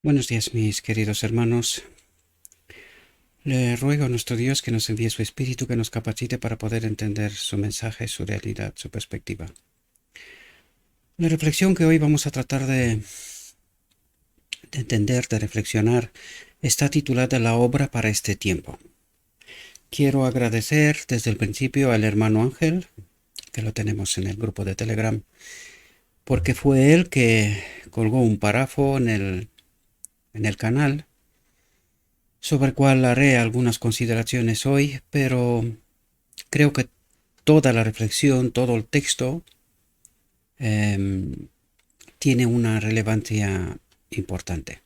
Buenos días, mis queridos hermanos. Le ruego a nuestro Dios que nos envíe su Espíritu, que nos capacite para poder entender su mensaje, su realidad, su perspectiva. La reflexión que hoy vamos a tratar de entender, de reflexionar, está titulada La obra para este tiempo. Quiero agradecer desde el principio al hermano Ángel, que lo tenemos en el grupo de Telegram, porque fue él que colgó un párrafo en el canal, sobre el cual haré algunas consideraciones hoy, pero creo que toda la reflexión, todo el texto tiene una relevancia importante.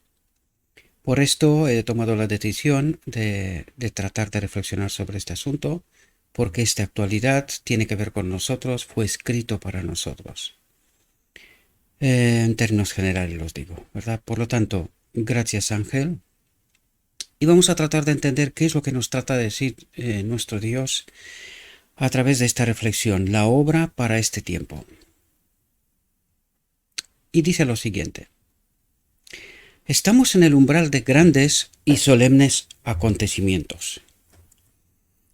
Por esto he tomado la decisión de tratar de reflexionar sobre este asunto, porque esta actualidad tiene que ver con nosotros, fue escrito para nosotros. En términos generales los digo, ¿verdad? Por lo tanto, gracias Ángel. Y vamos a tratar de entender qué es lo que nos trata de decir nuestro Dios a través de esta reflexión, la obra para este tiempo. Y dice lo siguiente: estamos en el umbral de grandes y solemnes acontecimientos.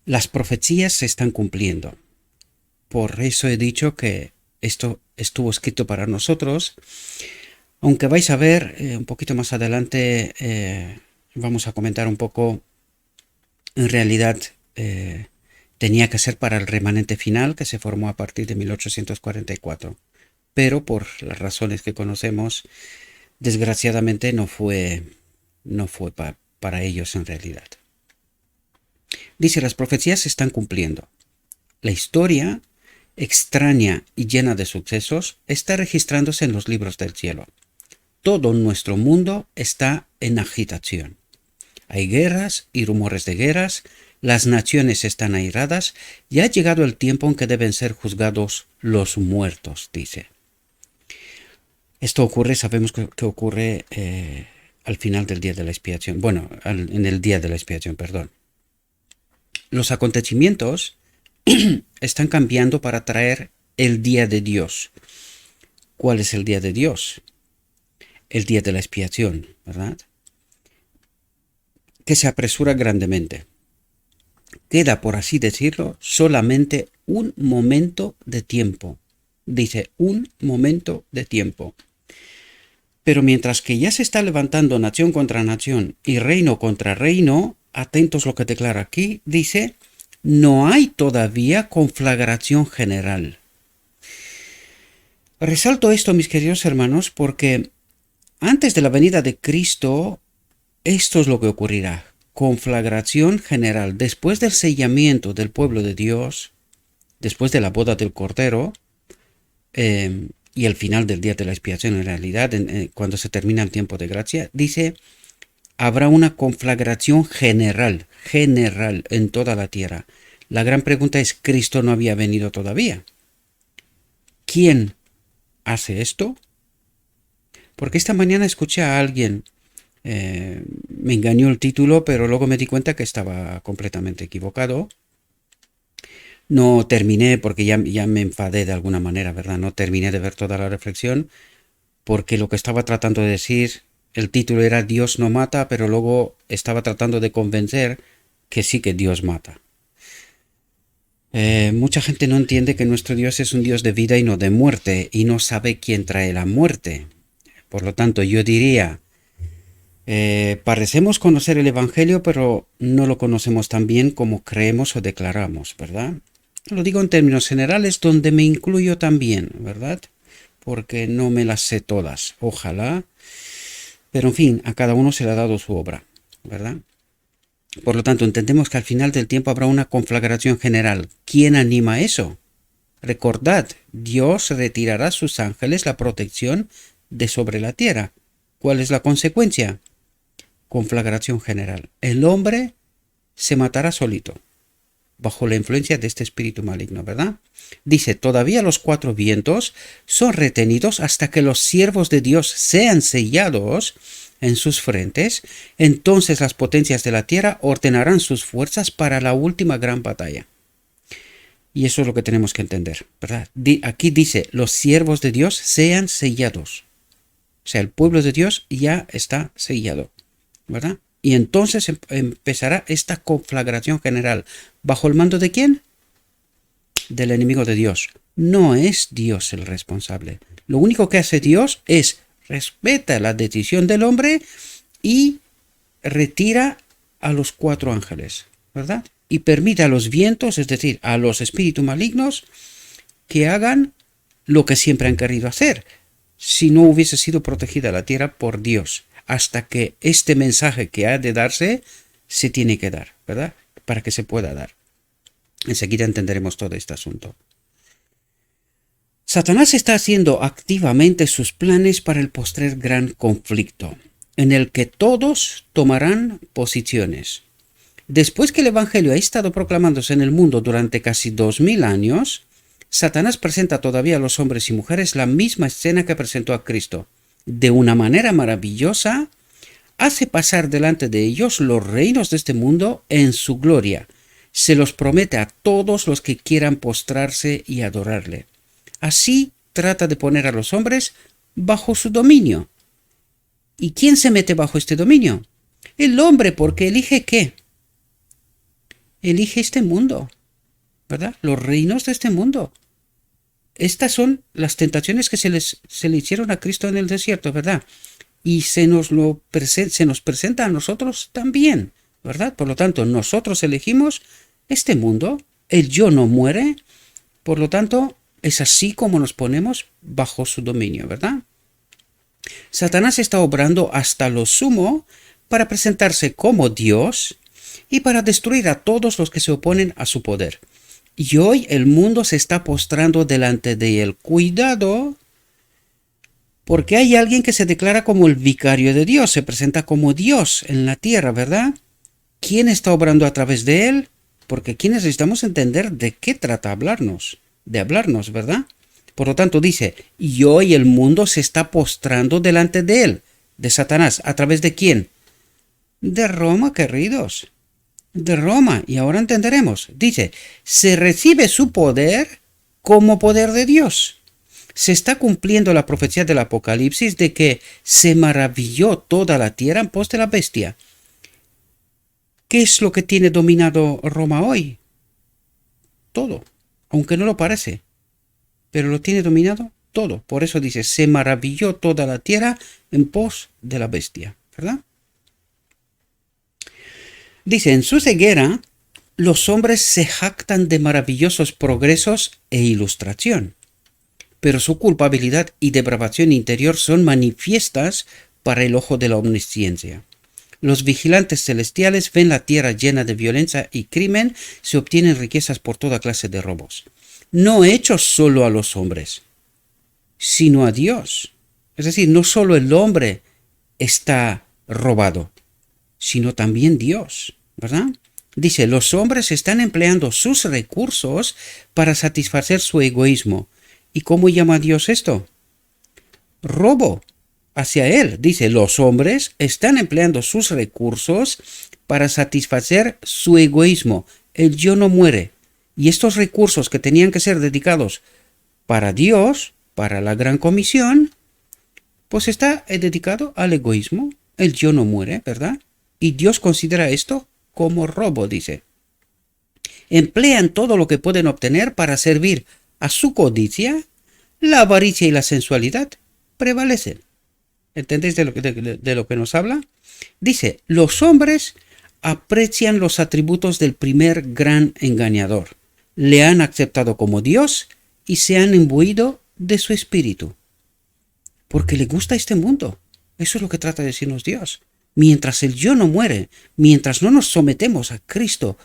Las profecías se están cumpliendo. Por eso he dicho que esto estuvo escrito para nosotros, aunque vais a ver un poquito más adelante, vamos a comentar un poco, en realidad tenía que ser para el remanente final que se formó a partir de 1844, pero por las razones que conocemos, desgraciadamente no fue para ellos en realidad. Dice, las profecías se están cumpliendo. La historia, extraña y llena de sucesos, está registrándose en los libros del cielo. Todo nuestro mundo está en agitación. Hay guerras y rumores de guerras, las naciones están airadas y ha llegado el tiempo en que deben ser juzgados los muertos, dice. Esto ocurre, sabemos que ocurre al final del día de la expiación. Bueno, en el día de la expiación, perdón. Los acontecimientos están cambiando para traer el día de Dios. ¿Cuál es el día de Dios? El día de la expiación, ¿verdad? Que se apresura grandemente. Queda, por así decirlo, solamente un momento de tiempo. Dice, un momento de tiempo. Pero mientras que ya se está levantando nación contra nación y reino contra reino, atentos lo que declara aquí, dice, no hay todavía conflagración general. Resalto esto, mis queridos hermanos, porque antes de la venida de Cristo, esto es lo que ocurrirá. Conflagración general. Después del sellamiento del pueblo de Dios, después de la boda del Cordero, y el final del día de la expiación, en realidad, cuando se termina el tiempo de gracia, dice, habrá una conflagración general en toda la tierra. La gran pregunta es, ¿Cristo no había venido todavía? ¿Quién hace esto? Porque esta mañana escuché a alguien, me engañó el título, pero luego me di cuenta que estaba completamente equivocado. No terminé porque ya me enfadé de alguna manera, ¿verdad? No terminé de ver toda la reflexión porque lo que estaba tratando de decir, el título era Dios no mata, pero luego estaba tratando de convencer que sí que Dios mata. Mucha gente no entiende que nuestro Dios es un Dios de vida y no de muerte, y no sabe quién trae la muerte. Por lo tanto, yo diría, parecemos conocer el Evangelio, pero no lo conocemos tan bien como creemos o declaramos, ¿verdad? Lo digo en términos generales, donde me incluyo también, ¿verdad? Porque no me las sé todas, ojalá. Pero en fin, a cada uno se le ha dado su obra, ¿verdad? Por lo tanto, entendemos que al final del tiempo habrá una conflagración general. ¿Quién anima eso? Recordad, Dios retirará a sus ángeles la protección de sobre la tierra. ¿Cuál es la consecuencia? Conflagración general. El hombre se matará solito, bajo la influencia de este espíritu maligno, ¿verdad? Dice, todavía los cuatro vientos son retenidos hasta que los siervos de Dios sean sellados en sus frentes, entonces las potencias de la tierra ordenarán sus fuerzas para la última gran batalla. Y eso es lo que tenemos que entender, ¿verdad? Aquí dice, los siervos de Dios sean sellados. O sea, el pueblo de Dios ya está sellado, ¿verdad? Y entonces empezará esta conflagración general. ¿Bajo el mando de quién? Del enemigo de Dios. No es Dios el responsable. Lo único que hace Dios es respeta la decisión del hombre y retira a los 4 ángeles, ¿verdad? Y permite a los vientos, es decir, a los espíritus malignos, que hagan lo que siempre han querido hacer, si no hubiese sido protegida la tierra por Dios, hasta que este mensaje que ha de darse, se tiene que dar, ¿verdad? Para que se pueda dar. Enseguida entenderemos todo este asunto. Satanás está haciendo activamente sus planes para el postrer gran conflicto, en el que todos tomarán posiciones. Después que el Evangelio ha estado proclamándose en el mundo durante casi 2000 años, Satanás presenta todavía a los hombres y mujeres la misma escena que presentó a Cristo. De una manera maravillosa, hace pasar delante de ellos los reinos de este mundo en su gloria. Se los promete a todos los que quieran postrarse y adorarle. Así trata de poner a los hombres bajo su dominio. ¿Y quién se mete bajo este dominio? El hombre, porque elige ¿qué? Elige este mundo, ¿verdad? Los reinos de este mundo. Estas son las tentaciones que se le hicieron a Cristo en el desierto, ¿verdad? Y se nos presenta a nosotros también, ¿verdad? Por lo tanto, nosotros elegimos este mundo, el yo no muere, por lo tanto, es así como nos ponemos bajo su dominio, ¿verdad? Satanás está obrando hasta lo sumo para presentarse como Dios y para destruir a todos los que se oponen a su poder. Y hoy el mundo se está postrando delante de él. Cuidado, porque hay alguien que se declara como el vicario de Dios, se presenta como Dios en la tierra, ¿verdad? ¿Quién está obrando a través de él? Porque aquí necesitamos entender de qué trata de hablarnos, ¿verdad? Por lo tanto dice, y hoy el mundo se está postrando delante de él, de Satanás. ¿A través de quién? De Roma, queridos. De Roma. Y ahora entenderemos. Dice, se recibe su poder como poder de Dios. Se está cumpliendo la profecía del Apocalipsis de que se maravilló toda la tierra en pos de la bestia. ¿Qué es lo que tiene dominado Roma hoy? Todo, aunque no lo parece. Pero lo tiene dominado todo. Por eso dice, se maravilló toda la tierra en pos de la bestia, ¿verdad? Dice, en su ceguera, los hombres se jactan de maravillosos progresos e ilustración, pero su culpabilidad y depravación interior son manifiestas para el ojo de la omnisciencia. Los vigilantes celestiales ven la tierra llena de violencia y crimen, se obtienen riquezas por toda clase de robos. No hechos solo a los hombres, sino a Dios. Es decir, no solo el hombre está robado, sino también Dios, ¿verdad? Dice, los hombres están empleando sus recursos para satisfacer su egoísmo. ¿Y cómo llama Dios esto? Robo hacia él. Dice, los hombres están empleando sus recursos para satisfacer su egoísmo. El yo no muere. Y estos recursos que tenían que ser dedicados para Dios, para la gran comisión, pues está dedicado al egoísmo. El yo no muere, ¿verdad? Y Dios considera esto como robo, dice. Emplean todo lo que pueden obtener para servir a su codicia, la avaricia y la sensualidad prevalecen. ¿Entendéis de lo que nos habla? Dice, los hombres aprecian los atributos del primer gran engañador. Le han aceptado como Dios y se han imbuido de su espíritu. Porque le gusta este mundo. Eso es lo que trata de decirnos Dios. Mientras el yo no muere, mientras no nos sometemos a Cristo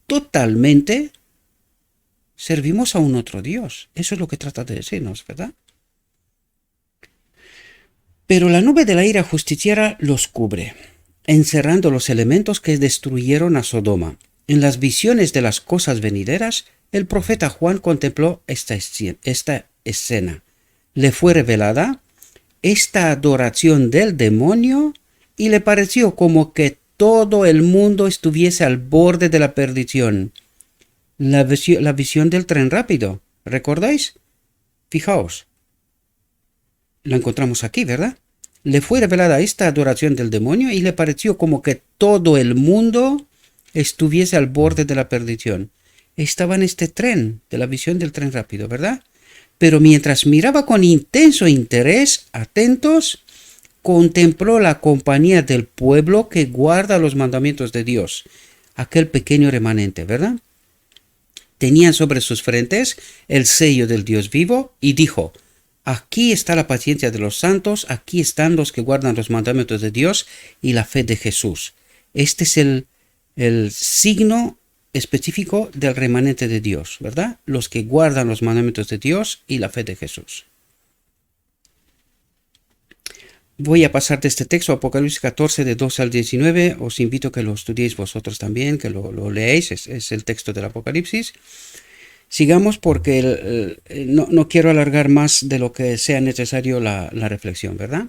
totalmente, servimos a un otro Dios. Eso es lo que trata de decirnos, ¿verdad? Pero la nube de la ira justiciera los cubre, encerrando los elementos que destruyeron a Sodoma. En las visiones de las cosas venideras, el profeta Juan contempló esta escena. Le fue revelada esta adoración del demonio y le pareció como que todo el mundo estuviese al borde de la perdición. La visión del tren rápido, ¿recordáis? Fijaos, la encontramos aquí, ¿verdad? le fue revelada esta adoración del demonio y le pareció como que todo el mundo estuviese al borde de la perdición. Estaba en este tren, de la visión del tren rápido, ¿verdad? Pero mientras miraba con intenso interés, atentos, contempló la compañía del pueblo que guarda los mandamientos de Dios, aquel pequeño remanente, ¿verdad? Tenían sobre sus frentes el sello del Dios vivo y dijo: aquí está la paciencia de los santos, aquí están los que guardan los mandamientos de Dios y la fe de Jesús. Este es el signo específico del remanente de Dios, ¿verdad? Los que guardan los mandamientos de Dios y la fe de Jesús. Voy a pasar de este texto, Apocalipsis 14, de 12 al 19. Os invito a que lo estudiéis vosotros también, que lo leáis. Es el texto del Apocalipsis. Sigamos porque no quiero alargar más de lo que sea necesario la reflexión, ¿verdad?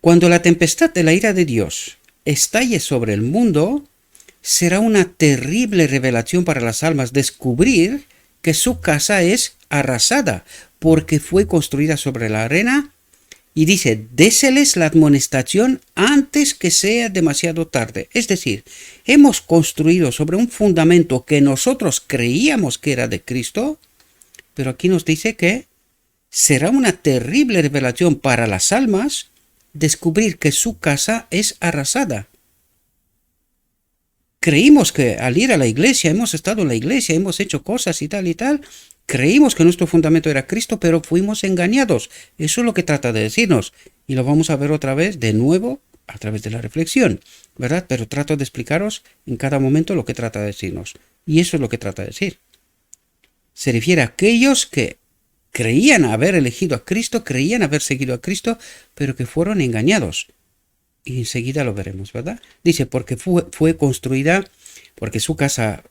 Cuando la tempestad de la ira de Dios estalle sobre el mundo, será una terrible revelación para las almas descubrir que su casa es arrasada porque fue construida sobre la arena. Y dice: déseles la amonestación antes que sea demasiado tarde. Es decir, hemos construido sobre un fundamento que nosotros creíamos que era de Cristo, pero aquí nos dice que será una terrible revelación para las almas descubrir que su casa es arrasada. Creímos que al ir a la iglesia, hemos estado en la iglesia, hemos hecho cosas y tal, creímos que nuestro fundamento era Cristo, pero fuimos engañados. Eso es lo que trata de decirnos. Y lo vamos a ver otra vez, de nuevo, a través de la reflexión, ¿verdad? Pero trato de explicaros en cada momento lo que trata de decirnos. Y eso es lo que trata de decir. Se refiere a aquellos que creían haber elegido a Cristo, creían haber seguido a Cristo, pero que fueron engañados. Y enseguida lo veremos, ¿verdad? Dice: porque fue construida, porque su casa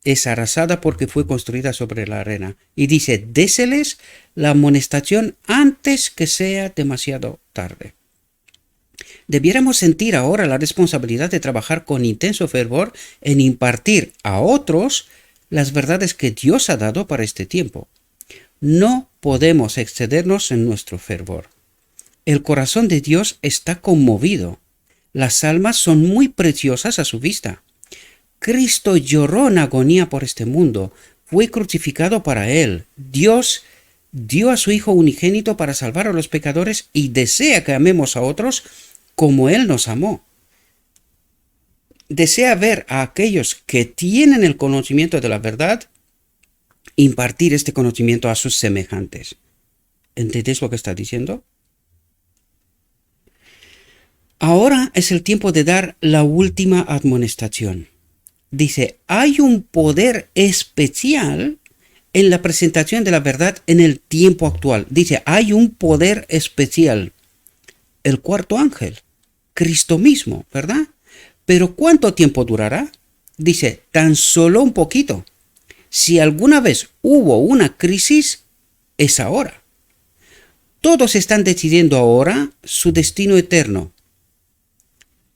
es arrasada porque fue construida sobre la arena. Y dice: déseles la amonestación antes que sea demasiado tarde. Debiéramos sentir ahora la responsabilidad de trabajar con intenso fervor en impartir a otros las verdades que Dios ha dado para este tiempo. No podemos excedernos en nuestro fervor. El corazón de Dios está conmovido. Las almas son muy preciosas a su vista. Cristo lloró en agonía por este mundo, fue crucificado para él. Dios dio a su Hijo unigénito para salvar a los pecadores y desea que amemos a otros como Él nos amó. Desea ver a aquellos que tienen el conocimiento de la verdad impartir este conocimiento a sus semejantes. ¿Entendéis lo que está diciendo? Ahora es el tiempo de dar la última admonestación. Dice: hay un poder especial en la presentación de la verdad en el tiempo actual. Dice: hay un poder especial. El cuarto ángel, Cristo mismo, ¿verdad? Pero ¿cuánto tiempo durará? Dice: tan solo un poquito. Si alguna vez hubo una crisis, es ahora. Todos están decidiendo ahora su destino eterno.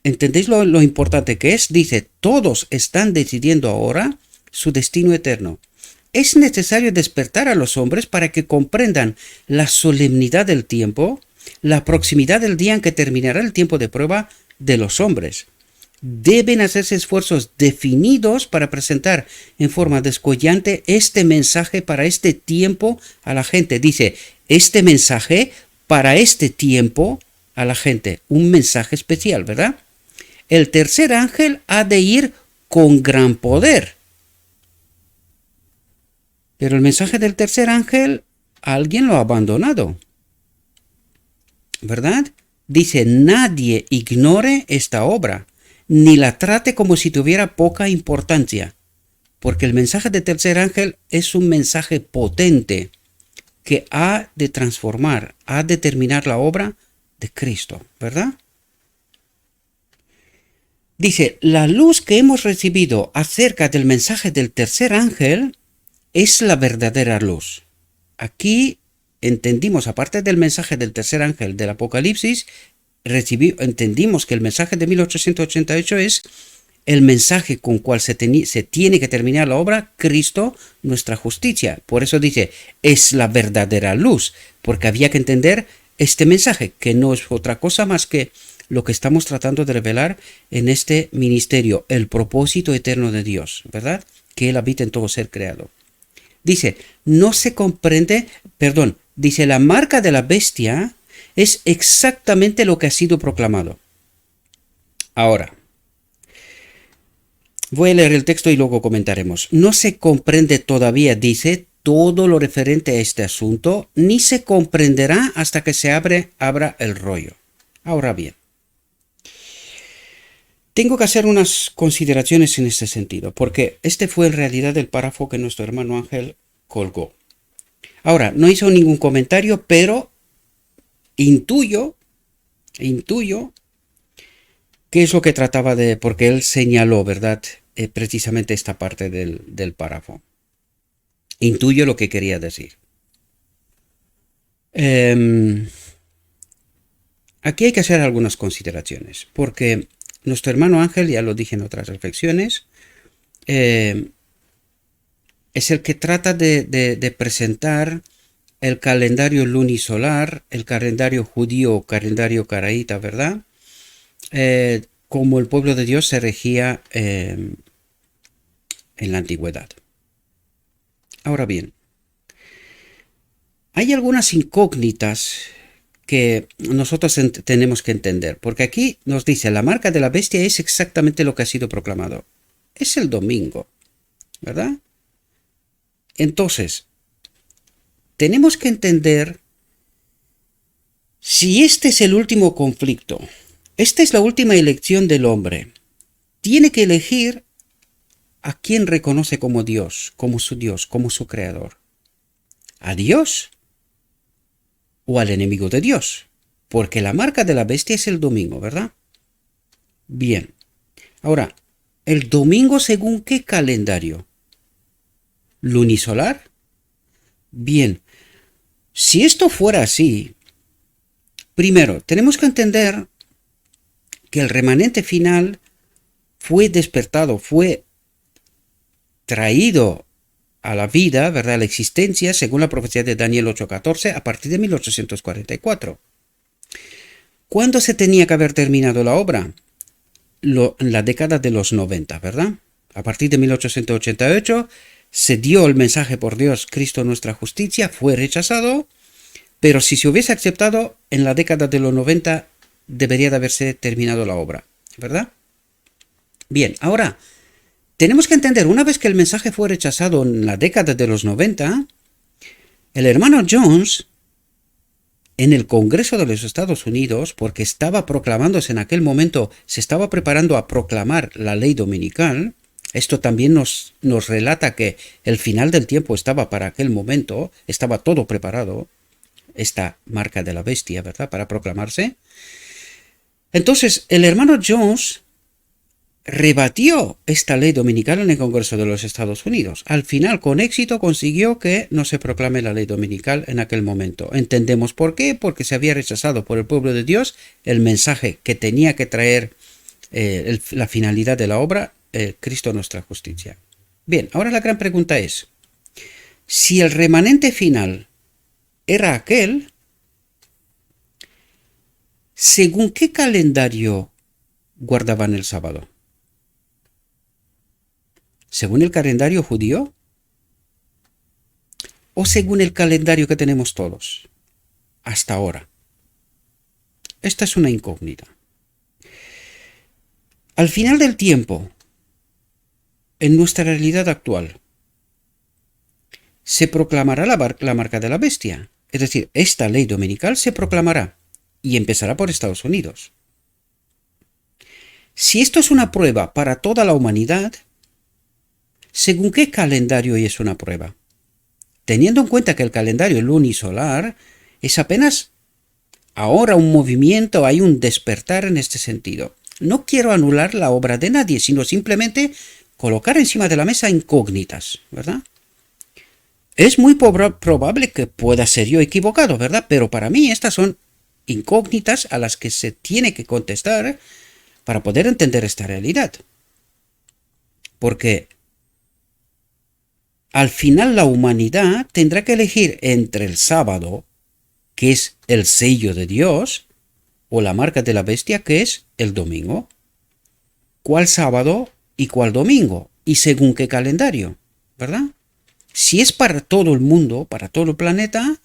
¿Entendéis lo importante que es? Dice: todos están decidiendo ahora su destino eterno. Es necesario despertar a los hombres para que comprendan la solemnidad del tiempo, la proximidad del día en que terminará el tiempo de prueba de los hombres. Deben hacerse esfuerzos definidos para presentar en forma descollante este mensaje para este tiempo a la gente. Dice: este mensaje para este tiempo a la gente. Un mensaje especial, ¿verdad? El tercer ángel ha de ir con gran poder. Pero el mensaje del tercer ángel, alguien lo ha abandonado, ¿verdad? Dice: nadie ignore esta obra, ni la trate como si tuviera poca importancia, porque el mensaje del tercer ángel es un mensaje potente que ha de transformar, ha de terminar la obra de Cristo, ¿verdad? Dice: la luz que hemos recibido acerca del mensaje del tercer ángel es la verdadera luz. Aquí entendimos, aparte del mensaje del tercer ángel del Apocalipsis, entendimos que el mensaje de 1888 es el mensaje con cual se tiene que terminar la obra, Cristo, nuestra justicia. Por eso dice: es la verdadera luz, porque había que entender este mensaje, que no es otra cosa más que lo que estamos tratando de revelar en este ministerio, el propósito eterno de Dios, ¿verdad? Que Él habita en todo ser creado. Dice, no se comprende, perdón, dice, la marca de la bestia es exactamente lo que ha sido proclamado. Ahora, voy a leer el texto y luego comentaremos. No se comprende todavía, dice, todo lo referente a este asunto, ni se comprenderá hasta que se abra el rollo. Ahora bien, tengo que hacer unas consideraciones en este sentido, porque este fue en realidad el párrafo que nuestro hermano Ángel colgó. Ahora, no hizo ningún comentario, pero intuyo qué es lo que trataba de, porque él señaló, ¿verdad? Precisamente esta parte del párrafo. Intuyo lo que quería decir. Aquí hay que hacer algunas consideraciones, porque nuestro hermano Ángel, ya lo dije en otras reflexiones, es el que trata de presentar el calendario lunisolar, el calendario judío o calendario caraíta, ¿verdad? Como el pueblo de Dios se regía en la antigüedad. Ahora bien, hay algunas incógnitas que nosotros tenemos que entender, porque aquí nos dice, la marca de la bestia es exactamente lo que ha sido proclamado. Es el domingo, ¿verdad? Entonces, tenemos que entender si este es el último conflicto, esta es la última elección del hombre. Tiene que elegir a quién reconoce como Dios, como su creador. ¿A Dios o al enemigo de Dios? Porque la marca de la bestia es el domingo, ¿verdad? Bien. Ahora, ¿el domingo según qué calendario? ¿Lunisolar? Bien. Si esto fuera así, primero, tenemos que entender que el remanente final fue despertado, fue traído a la vida, ¿verdad? A la existencia, según la profecía de Daniel 8:14, a partir de 1844. ¿Cuándo se tenía que haber terminado la obra? En la década de los 90, ¿verdad? A partir de 1888 se dio el mensaje por Dios, Cristo nuestra justicia, fue rechazado, pero si se hubiese aceptado, en la década de los 90 debería de haberse terminado la obra, ¿verdad? Bien, ahora, tenemos que entender, una vez que el mensaje fue rechazado en la década de los 90, el hermano Jones, en el Congreso de los Estados Unidos, porque estaba proclamándose en aquel momento, se estaba preparando a proclamar la ley dominical. Esto también nos relata que el final del tiempo estaba para aquel momento, estaba todo preparado, esta marca de la bestia, ¿verdad?, para proclamarse. Entonces, el hermano Jones rebatió esta ley dominical en el Congreso de los Estados Unidos. Al final, con éxito, consiguió que no se proclame la ley dominical en aquel momento. Entendemos por qué, porque se había rechazado por el pueblo de Dios el mensaje que tenía que traer la finalidad de la obra, Cristo nuestra justicia. Bien, ahora la gran pregunta es, si el remanente final era aquel, ¿según qué calendario guardaban el sábado? ¿Según el calendario judío? ¿O según el calendario que tenemos todos hasta ahora? Esta es una incógnita. Al final del tiempo, en nuestra realidad actual, se proclamará la marca de la bestia. Es decir, esta ley dominical se proclamará y empezará por Estados Unidos. Si esto es una prueba para toda la humanidad, ¿según qué calendario es una prueba? Teniendo en cuenta que el calendario lunisolar es apenas ahora un movimiento, hay un despertar en este sentido. No quiero anular la obra de nadie, sino simplemente colocar encima de la mesa incógnitas, ¿verdad? Es muy probable que pueda ser yo equivocado, ¿verdad? Pero para mí estas son incógnitas a las que se tiene que contestar para poder entender esta realidad. Porque al final la humanidad tendrá que elegir entre el sábado que es el sello de Dios, o la marca de la bestia, que es el domingo. ¿Cuál sábado y cuál domingo? Y según qué calendario, ¿verdad? Si es para todo el mundo, para todo el planeta,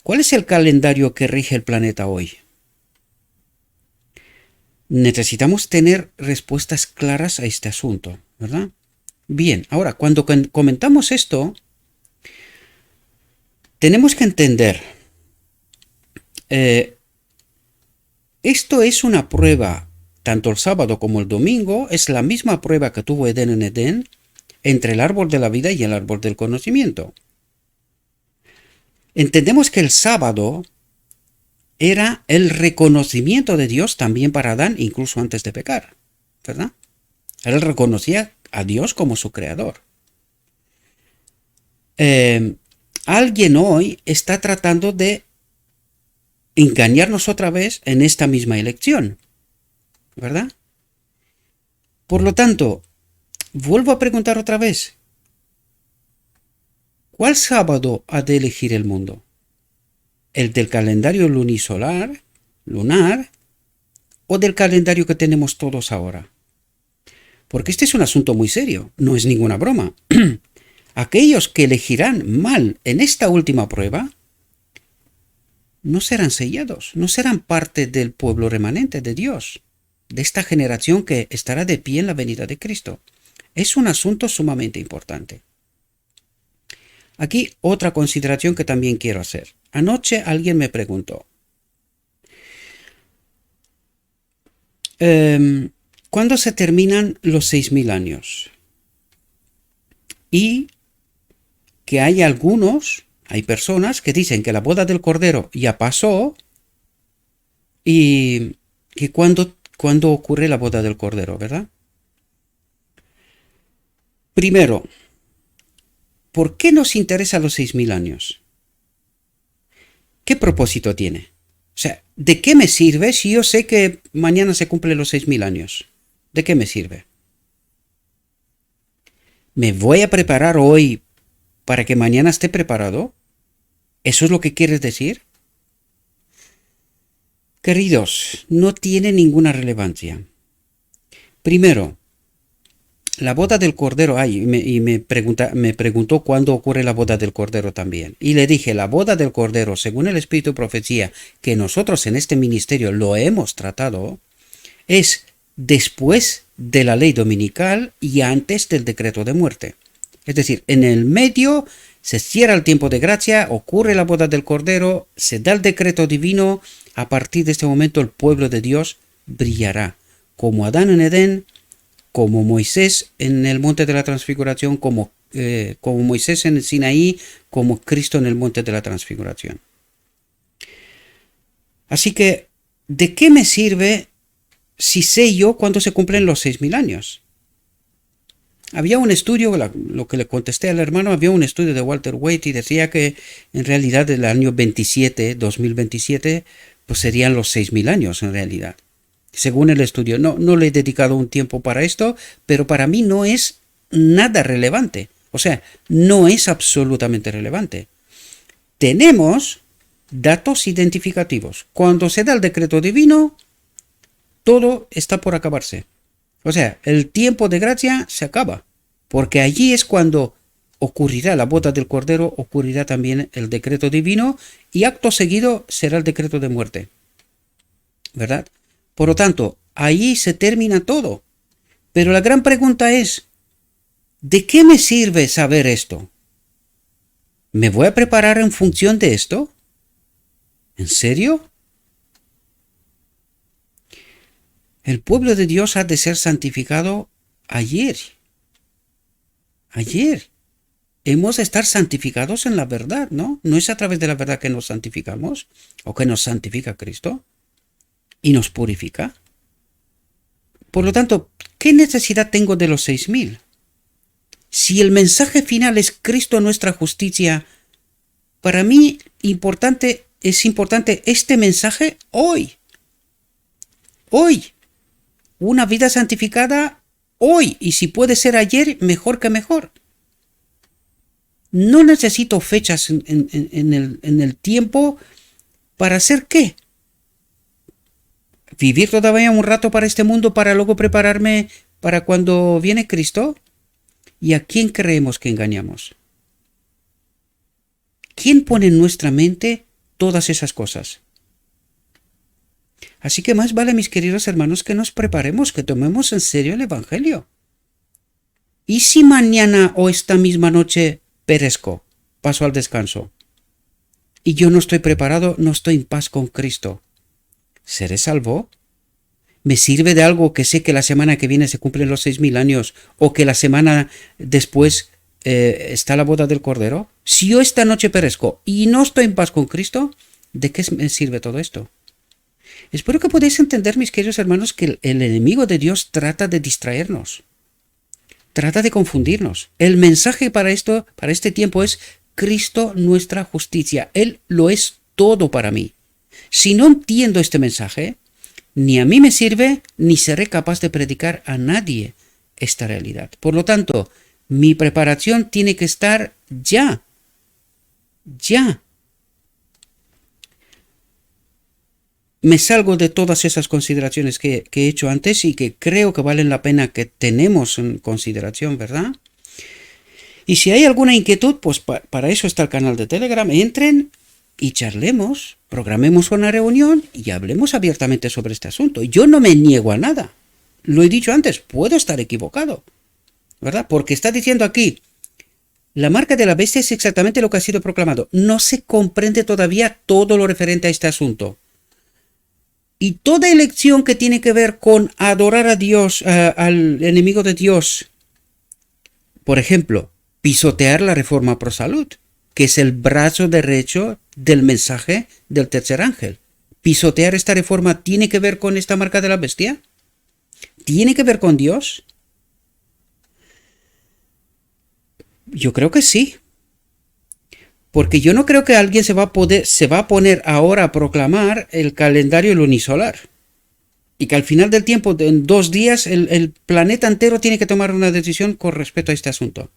¿cuál es el calendario que rige el planeta hoy? Necesitamos tener respuestas claras a este asunto, ¿verdad? Bien, ahora, cuando comentamos esto, tenemos que entender, esto es una prueba, tanto el sábado como el domingo, es la misma prueba que tuvo Edén en Edén, entre el árbol de la vida y el árbol del conocimiento. Entendemos que el sábado era el reconocimiento de Dios también para Adán, incluso antes de pecar, ¿verdad? Él reconocía a Dios como su creador. Alguien hoy está tratando de engañarnos otra vez en esta misma elección, ¿verdad? Por lo tanto, vuelvo a preguntar otra vez, ¿cuál sábado ha de elegir el mundo? ¿El del calendario lunisolar, lunar, o del calendario que tenemos todos ahora? Porque este es un asunto muy serio, no es ninguna broma. Aquellos que elegirán mal en esta última prueba no serán sellados, no serán parte del pueblo remanente de Dios, de esta generación que estará de pie en la venida de Cristo. Es un asunto sumamente importante. Aquí otra consideración que también quiero hacer. Anoche alguien me preguntó, ¿cuándo se terminan los 6.000 años? Y que hay personas que dicen que la boda del Cordero ya pasó y que cuando ocurre la boda del Cordero, ¿verdad? Primero, ¿por qué nos interesa los 6.000 años? ¿Qué propósito tiene? O sea, ¿de qué me sirve si yo sé que mañana se cumplen los 6.000 años? ¿De qué me sirve? ¿Me voy a preparar hoy para que mañana esté preparado? ¿Eso es lo que quieres decir? Queridos, no tiene ninguna relevancia. Primero, la boda del Cordero, me preguntó cuándo ocurre la boda del Cordero también. Y le dije, la boda del Cordero, según el Espíritu de Profecía, que nosotros en este ministerio lo hemos tratado, es después de la ley dominical y antes del decreto de muerte. Es decir, en el medio se cierra el tiempo de gracia, ocurre la boda del Cordero, se da el decreto divino, a partir de este momento el pueblo de Dios brillará, como Adán en Edén, como Moisés en el monte de la transfiguración, como Moisés en el Sinaí, como Cristo en el monte de la transfiguración. Así que, ¿de qué me sirve si sé yo cuándo se cumplen los 6.000 años? Había un estudio, lo que le contesté al hermano, había un estudio de Walter Waite y decía que en realidad el año 2027, pues serían los 6.000 años en realidad. Según el estudio, no le he dedicado un tiempo para esto, pero para mí no es nada relevante. O sea, no es absolutamente relevante. Tenemos datos identificativos. Cuando se da el decreto divino, todo está por acabarse. O sea, el tiempo de gracia se acaba, porque allí es cuando ocurrirá la boda del Cordero, ocurrirá también el decreto divino y acto seguido será el decreto de muerte. ¿Verdad? Por lo tanto, ahí se termina todo. Pero la gran pregunta es, ¿de qué me sirve saber esto? ¿Me voy a preparar en función de esto? ¿En serio? El pueblo de Dios ha de ser santificado ayer. Ayer. Hemos de estar santificados en la verdad, ¿no? No es a través de la verdad que nos santificamos o que nos santifica Cristo y nos purifica. Por lo tanto, ¿qué necesidad tengo de los 6.000? Si el mensaje final es Cristo nuestra justicia, para mí es importante este mensaje hoy. Hoy. Una vida santificada hoy. Y si puede ser ayer, mejor que mejor. No necesito fechas en el tiempo ¿Para hacer qué? ¿Vivir todavía un rato para este mundo para luego prepararme para cuando viene Cristo? ¿Y a quién creemos que engañamos? ¿Quién pone en nuestra mente todas esas cosas? Así que más vale, mis queridos hermanos, que nos preparemos, que tomemos en serio el Evangelio. ¿Y si mañana o esta misma noche perezco, paso al descanso, y yo no estoy preparado, no estoy en paz con Cristo? ¿Seré salvo? ¿Me sirve de algo que sé que la semana que viene se cumplen los 6.000 años o que la semana después está la boda del Cordero? Si yo esta noche perezco y no estoy en paz con Cristo, ¿de qué me sirve todo esto? Espero que podáis entender, mis queridos hermanos, que el enemigo de Dios trata de distraernos, trata de confundirnos. El mensaje para este tiempo es Cristo nuestra justicia. Él lo es todo para mí. Si no entiendo este mensaje, ni a mí me sirve, ni seré capaz de predicar a nadie esta realidad. Por lo tanto, mi preparación tiene que estar ya. Me salgo de todas esas consideraciones que he hecho antes y que creo que valen la pena que tenemos en consideración, ¿verdad? Y si hay alguna inquietud, pues para eso está el canal de Telegram. Entren y charlemos, programemos una reunión y hablemos abiertamente sobre este asunto. Yo no me niego a nada. Lo he dicho antes, puedo estar equivocado, ¿verdad? Porque está diciendo aquí, la marca de la bestia es exactamente lo que ha sido proclamado. No se comprende todavía todo lo referente a este asunto. Y toda elección que tiene que ver con adorar a Dios, al enemigo de Dios, por ejemplo, pisotear la reforma pro salud, que es el brazo derecho del mensaje del tercer ángel. ¿Pisotear esta reforma tiene que ver con esta marca de la bestia? ¿Tiene que ver con Dios? Yo creo que sí. Porque yo no creo que alguien se va a poner ahora a proclamar el calendario lunisolar. Y que al final del tiempo, en 2 días, el planeta entero tiene que tomar una decisión con respecto a este asunto.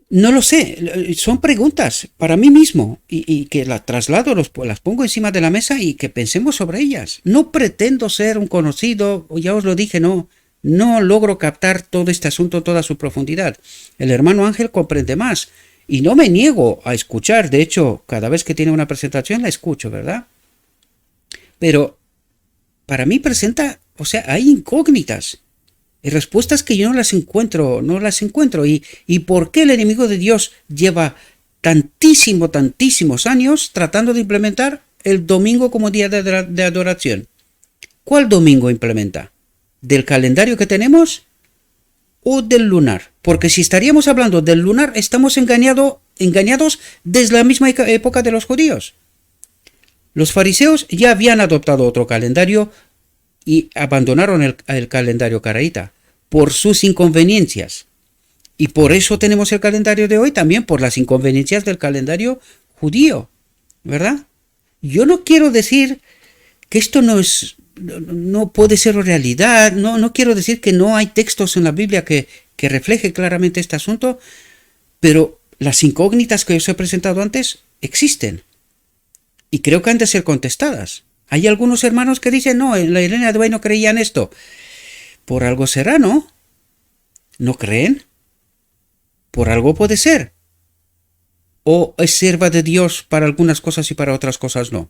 No lo sé, son preguntas para mí mismo y que las traslado, las pongo encima de la mesa y que pensemos sobre ellas. No pretendo ser un conocido, ya os lo dije, no logro captar todo este asunto, toda su profundidad. El hermano Ángel comprende más y no me niego a escuchar. De hecho, cada vez que tiene una presentación la escucho, ¿verdad? Pero para mí presenta, hay incógnitas y respuestas que yo no las encuentro. ¿Y por qué el enemigo de Dios lleva tantísimos años tratando de implementar el domingo como día de adoración? ¿Cuál domingo implementa? ¿Del calendario que tenemos o del lunar? Porque si estaríamos hablando del lunar, estamos engañados desde la misma época de los judíos. Los fariseos ya habían adoptado otro calendario y abandonaron el calendario caraíta por sus inconveniencias. Y por eso tenemos el calendario de hoy también, por las inconveniencias del calendario judío, ¿verdad? Yo no quiero decir que esto no puede ser realidad, no quiero decir que no hay textos en la Biblia que refleje claramente este asunto, pero las incógnitas que os he presentado antes existen y creo que han de ser contestadas. Hay algunos hermanos que dicen, no, la Elena de White no creía en esto. Por algo será, ¿no? ¿No creen? Por algo puede ser. ¿O es sierva de Dios para algunas cosas y para otras cosas no?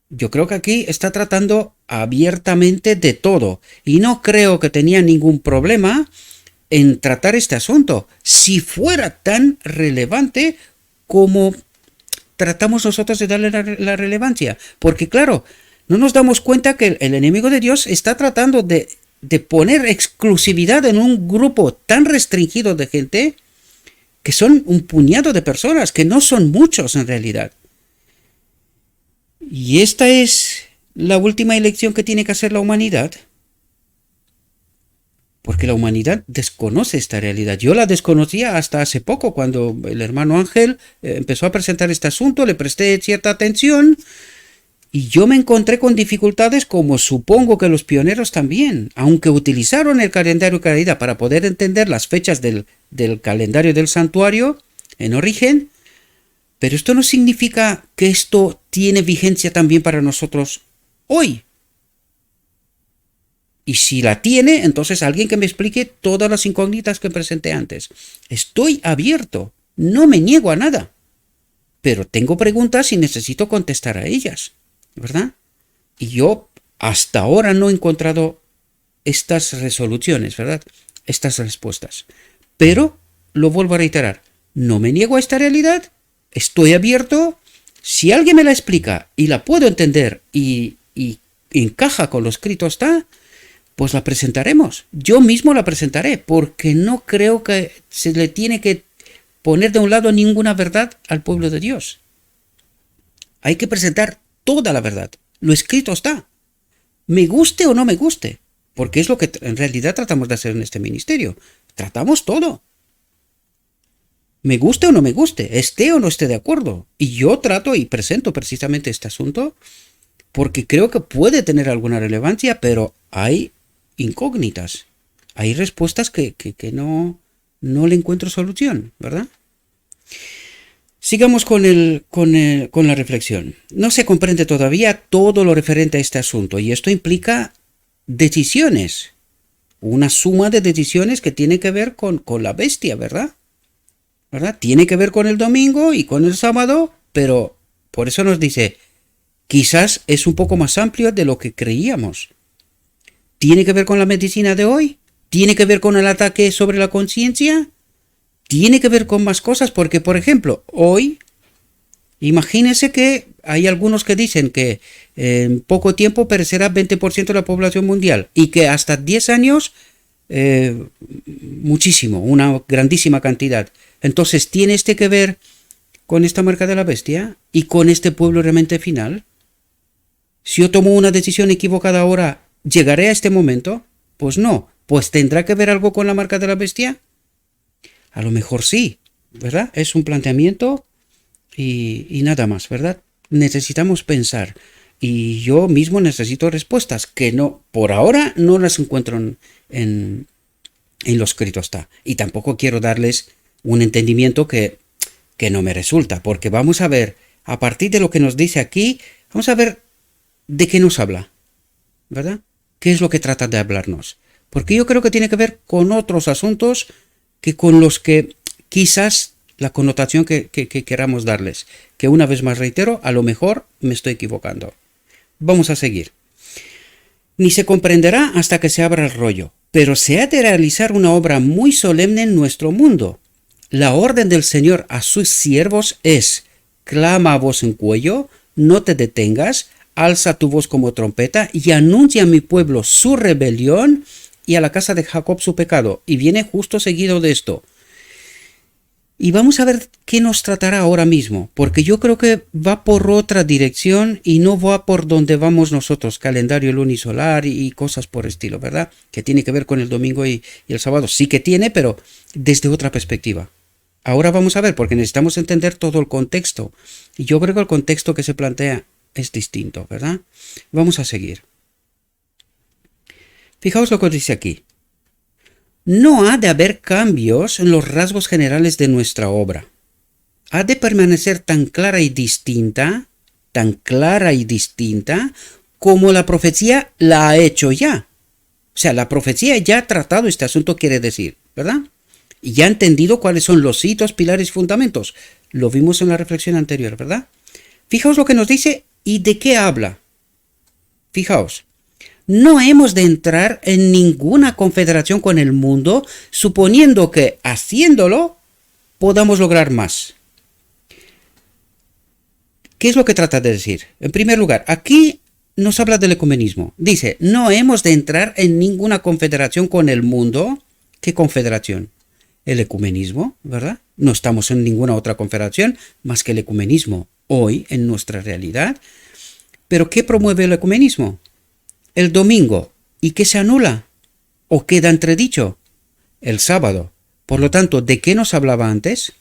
Yo creo que aquí está tratando abiertamente de todo y no creo que tenía ningún problema en tratar este asunto si fuera tan relevante como tratamos nosotros de darle la relevancia. Porque claro, no nos damos cuenta que el enemigo de Dios está tratando de poner exclusividad en un grupo tan restringido de gente que son un puñado de personas, que no son muchos en realidad. ¿Y esta es la última elección que tiene que hacer la humanidad? Porque la humanidad desconoce esta realidad. Yo la desconocía hasta hace poco, cuando el hermano Ángel empezó a presentar este asunto, le presté cierta atención y yo me encontré con dificultades, como supongo que los pioneros también, aunque utilizaron el calendario caraíta para poder entender las fechas del calendario del santuario en origen. Pero esto no significa que esto tiene vigencia también para nosotros hoy. Y si la tiene, entonces alguien que me explique todas las incógnitas que presenté antes. Estoy abierto, no me niego a nada, pero tengo preguntas y necesito contestar a ellas, ¿verdad? Y yo hasta ahora no he encontrado estas resoluciones, ¿verdad? Estas respuestas. Pero, lo vuelvo a reiterar, no me niego a esta realidad, estoy abierto. Si alguien me la explica y la puedo entender y encaja con lo escrito está, pues la presentaremos. Yo mismo la presentaré, porque no creo que se le tiene que poner de un lado ninguna verdad al pueblo de Dios. Hay que presentar toda la verdad. Lo escrito está. Me guste o no me guste, porque es lo que en realidad tratamos de hacer en este ministerio. Tratamos todo. Me guste o no me guste, esté o no esté de acuerdo. Y yo trato y presento precisamente este asunto porque creo que puede tener alguna relevancia, pero hay incógnitas. Hay respuestas que no le encuentro solución, ¿verdad? Sigamos con la reflexión. No se comprende todavía todo lo referente a este asunto y esto implica decisiones. Una suma de decisiones que tiene que ver con la bestia, ¿verdad? Tiene que ver con el domingo y con el sábado, pero por eso nos dice, quizás es un poco más amplio de lo que creíamos. ¿Tiene que ver con la medicina de hoy? ¿Tiene que ver con el ataque sobre la conciencia? ¿Tiene que ver con más cosas? Porque, por ejemplo, hoy, imagínense que hay algunos que dicen que en poco tiempo perecerá 20% de la población mundial y que hasta 10 años, muchísimo, una grandísima cantidad. Entonces, ¿tiene que ver con esta marca de la bestia y con este pueblo realmente final? Si yo tomo una decisión equivocada ahora, ¿llegaré a este momento? Pues no. Pues ¿tendrá que ver algo con la marca de la bestia? A lo mejor sí, ¿verdad? Es un planteamiento y nada más, ¿verdad? Necesitamos pensar y yo mismo necesito respuestas que no, por ahora no las encuentro en lo escrito está. Y tampoco quiero darles un entendimiento que no me resulta, porque vamos a ver, a partir de lo que nos dice aquí, vamos a ver de qué nos habla, ¿verdad? ¿Qué es lo que trata de hablarnos? Porque yo creo que tiene que ver con otros asuntos que con los que quizás la connotación que queramos darles, que una vez más reitero, a lo mejor me estoy equivocando. Vamos a seguir. Ni se comprenderá hasta que se abra el rollo, pero se ha de realizar una obra muy solemne en nuestro mundo. La orden del Señor a sus siervos es: clama a voz en cuello, no te detengas, alza tu voz como trompeta y anuncia a mi pueblo su rebelión y a la casa de Jacob su pecado. Y viene justo seguido de esto. Y vamos a ver qué nos tratará ahora mismo, porque yo creo que va por otra dirección y no va por donde vamos nosotros, calendario lunisolar y cosas por estilo, ¿verdad? Que tiene que ver con el domingo y el sábado. Sí que tiene, pero desde otra perspectiva. Ahora vamos a ver, porque necesitamos entender todo el contexto. Y yo creo que el contexto que se plantea es distinto, ¿verdad? Vamos a seguir. Fijaos lo que dice aquí. No ha de haber cambios en los rasgos generales de nuestra obra. Ha de permanecer tan clara y distinta, como la profecía la ha hecho ya. O sea, la profecía ya ha tratado este asunto, quiere decir, ¿verdad? Y ya ha entendido cuáles son los hitos, pilares y fundamentos. Lo vimos en la reflexión anterior, ¿verdad? Fijaos lo que nos dice y de qué habla. Fijaos. No hemos de entrar en ninguna confederación con el mundo, suponiendo que, haciéndolo, podamos lograr más. ¿Qué es lo que trata de decir? En primer lugar, aquí nos habla del ecumenismo. Dice, no hemos de entrar en ninguna confederación con el mundo. ¿Qué confederación? El ecumenismo, ¿verdad? No estamos en ninguna otra confederación más que el ecumenismo hoy en nuestra realidad. ¿Pero qué promueve el ecumenismo? El domingo. ¿Y qué se anula? ¿O queda entredicho? El sábado. Por lo tanto, ¿de qué nos hablaba antes?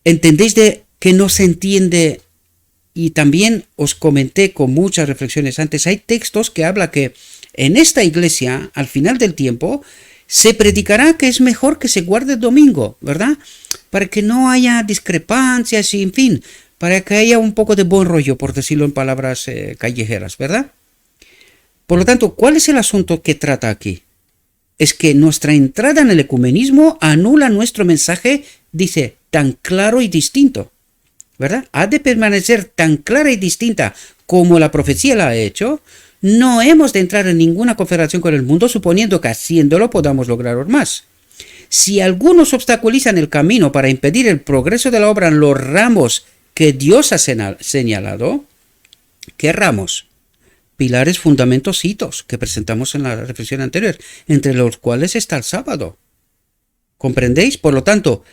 ¿Entendéis de que no se entiende? Y también os comenté con muchas reflexiones antes, hay textos que habla que en esta iglesia, al final del tiempo, se predicará que es mejor que se guarde el domingo, ¿verdad? para que no haya discrepancias y, en fin, para que haya un poco de buen rollo, por decirlo en palabras callejeras, ¿verdad? Por lo tanto, ¿cuál es el asunto que trata aquí? Es que nuestra entrada en el ecumenismo anula nuestro mensaje, dice, tan claro y distinto, ¿verdad? Ha de permanecer tan clara y distinta como la profecía la ha hecho. No hemos de entrar en ninguna confederación con el mundo, suponiendo que haciéndolo podamos lograr más. Si algunos obstaculizan el camino para impedir el progreso de la obra en los ramos que Dios ha señalado, ¿qué ramos? Pilares, fundamentos, hitos que presentamos en la reflexión anterior, entre los cuales está el sábado. ¿Comprendéis? Por lo tanto,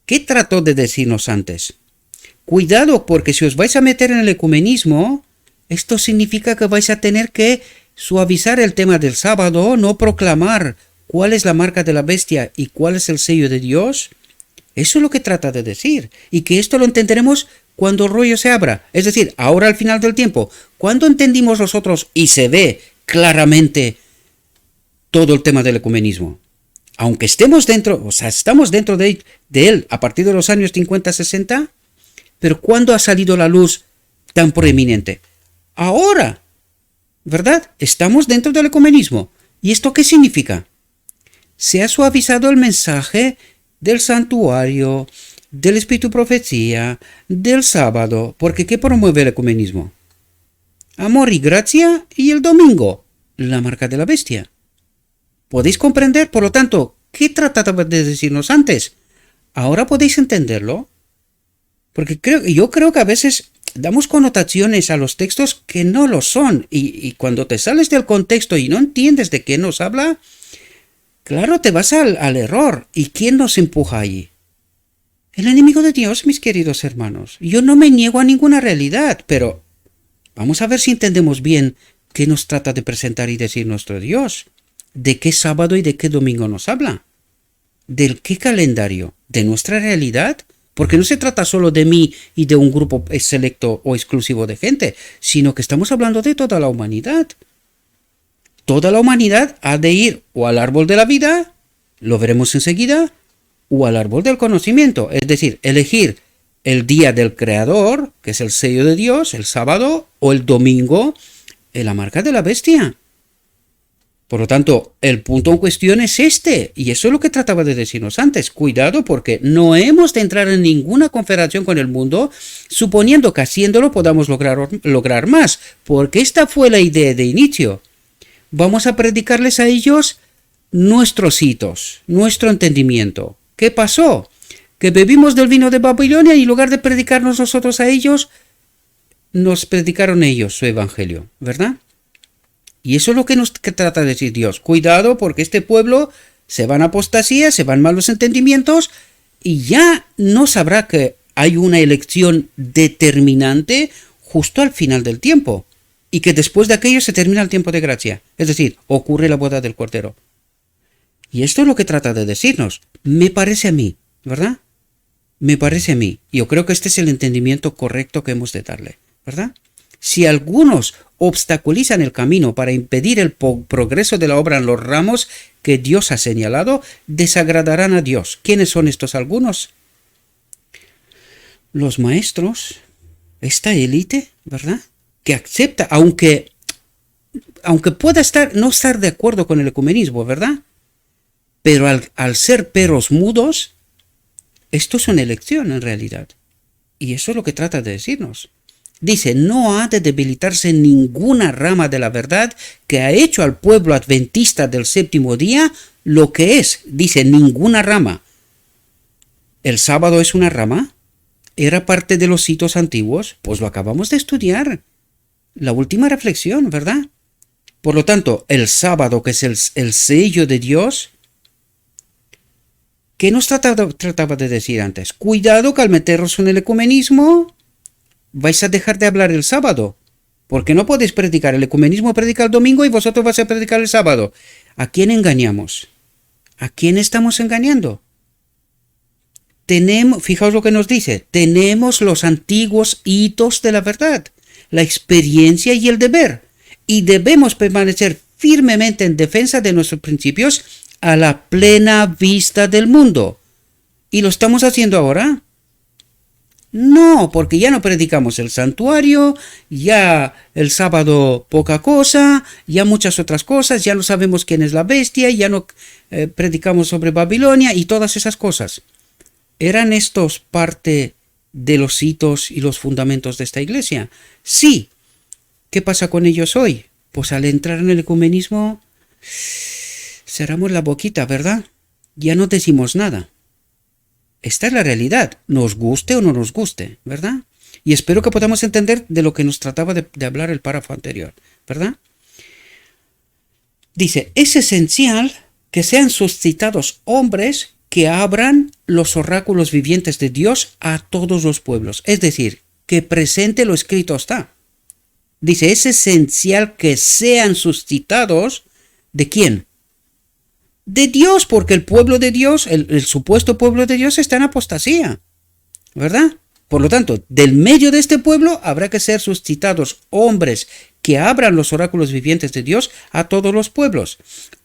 ¿qué trató de decirnos antes? Cuidado, porque si os vais a meter en el ecumenismo, esto significa que vais a tener que suavizar el tema del sábado, no proclamar cuál es la marca de la bestia y cuál es el sello de Dios. Eso es lo que trata de decir, y que esto lo entenderemos cuando el rollo se abra, es decir, ahora al final del tiempo. ¿Cuándo entendimos nosotros y se ve claramente todo el tema del ecumenismo? Aunque estemos dentro, o sea, estamos dentro de él a partir de los años 50-60, pero ¿cuándo ha salido la luz tan proeminente? Ahora, ¿verdad? Estamos dentro del ecumenismo. ¿Y esto qué significa? Se ha suavizado el mensaje del santuario, del espíritu profecía, del sábado, porque ¿qué promueve el ecumenismo? Amor y gracia, y el domingo, la marca de la bestia. ¿Podéis comprender? Por lo tanto, ¿qué trataba de decirnos antes? ¿Ahora podéis entenderlo? Porque yo creo que a veces damos connotaciones a los textos que no lo son, y cuando te sales del contexto y no entiendes de qué nos habla, claro, te vas al error. ¿Y quién nos empuja allí? El enemigo de Dios, mis queridos hermanos. Yo no me niego a ninguna realidad, pero vamos a ver si entendemos bien qué nos trata de presentar y decir nuestro Dios. ¿De qué sábado y de qué domingo nos habla? ¿Del qué calendario? ¿De nuestra realidad? Porque no se trata solo de mí y de un grupo selecto o exclusivo de gente, sino que estamos hablando de toda la humanidad. Toda la humanidad ha de ir o al árbol de la vida, lo veremos enseguida, o al árbol del conocimiento, es decir, elegir el día del Creador, que es el sello de Dios, el sábado, o el domingo, en la marca de la bestia. Por lo tanto, el punto en cuestión es este, y eso es lo que trataba de decirnos antes. Cuidado, porque no hemos de entrar en ninguna confederación con el mundo, suponiendo que haciéndolo podamos lograr más, porque esta fue la idea de inicio. Vamos a predicarles a ellos nuestros hitos, nuestro entendimiento. ¿Qué pasó? Que bebimos del vino de Babilonia y en lugar de predicarnos nosotros a ellos, nos predicaron ellos su evangelio, ¿verdad? Y eso es lo que trata de decir Dios. Cuidado, porque este pueblo se va en apostasía, se van malos entendimientos y ya no sabrá que hay una elección determinante justo al final del tiempo. Y que después de aquello se termina el tiempo de gracia. Es decir, ocurre la boda del Cordero. Y esto es lo que trata de decirnos. Me parece a mí, ¿verdad? Me parece a mí. Yo creo que este es el entendimiento correcto que hemos de darle, ¿verdad? Si algunos obstaculizan el camino para impedir el progreso de la obra en los ramos que Dios ha señalado, desagradarán a Dios. ¿Quiénes son estos algunos? Los maestros, esta élite, ¿verdad? Que acepta, aunque pueda no estar de acuerdo con el ecumenismo, ¿verdad? Pero al ser perros mudos, esto es una elección en realidad. Y eso es lo que trata de decirnos. Dice, no ha de debilitarse ninguna rama de la verdad que ha hecho al pueblo adventista del séptimo día lo que es. Dice, ninguna rama. ¿El sábado es una rama? ¿Era parte de los hitos antiguos? Pues lo acabamos de estudiar. La última reflexión, ¿verdad? Por lo tanto, el sábado, que es el sello de Dios, ¿qué nos trataba de decir antes? Cuidado que al meteros en el ecumenismo vais a dejar de hablar el sábado, porque no podéis predicar. El ecumenismo predica el domingo y vosotros vais a predicar el sábado. ¿A quién engañamos? ¿A quién estamos engañando? Fijaos lo que nos dice, tenemos los antiguos hitos de la verdad, la experiencia y el deber, y debemos permanecer firmemente en defensa de nuestros principios a la plena vista del mundo. ¿Y lo estamos haciendo ahora? No, porque ya no predicamos el santuario, ya el sábado poca cosa, ya muchas otras cosas, ya no sabemos quién es la bestia, ya no predicamos sobre Babilonia y todas esas cosas. ¿Eran estos parte de los hitos y los fundamentos de esta iglesia? Sí. ¿Qué pasa con ellos hoy? Pues al entrar en el ecumenismo cerramos la boquita, ¿verdad? Ya no decimos nada. Esta es la realidad, nos guste o no nos guste, ¿verdad? Y espero que podamos entender de lo que nos trataba de hablar el párrafo anterior, ¿verdad? Dice, es esencial que sean suscitados hombres que abran los oráculos vivientes de Dios a todos los pueblos. Es decir, que presente lo escrito está. Dice, es esencial que sean suscitados, ¿de quién? De Dios, porque el pueblo de Dios, el supuesto pueblo de Dios está en apostasía, ¿verdad? Por lo tanto, del medio de este pueblo habrá que ser suscitados hombres que abran los oráculos vivientes de Dios a todos los pueblos,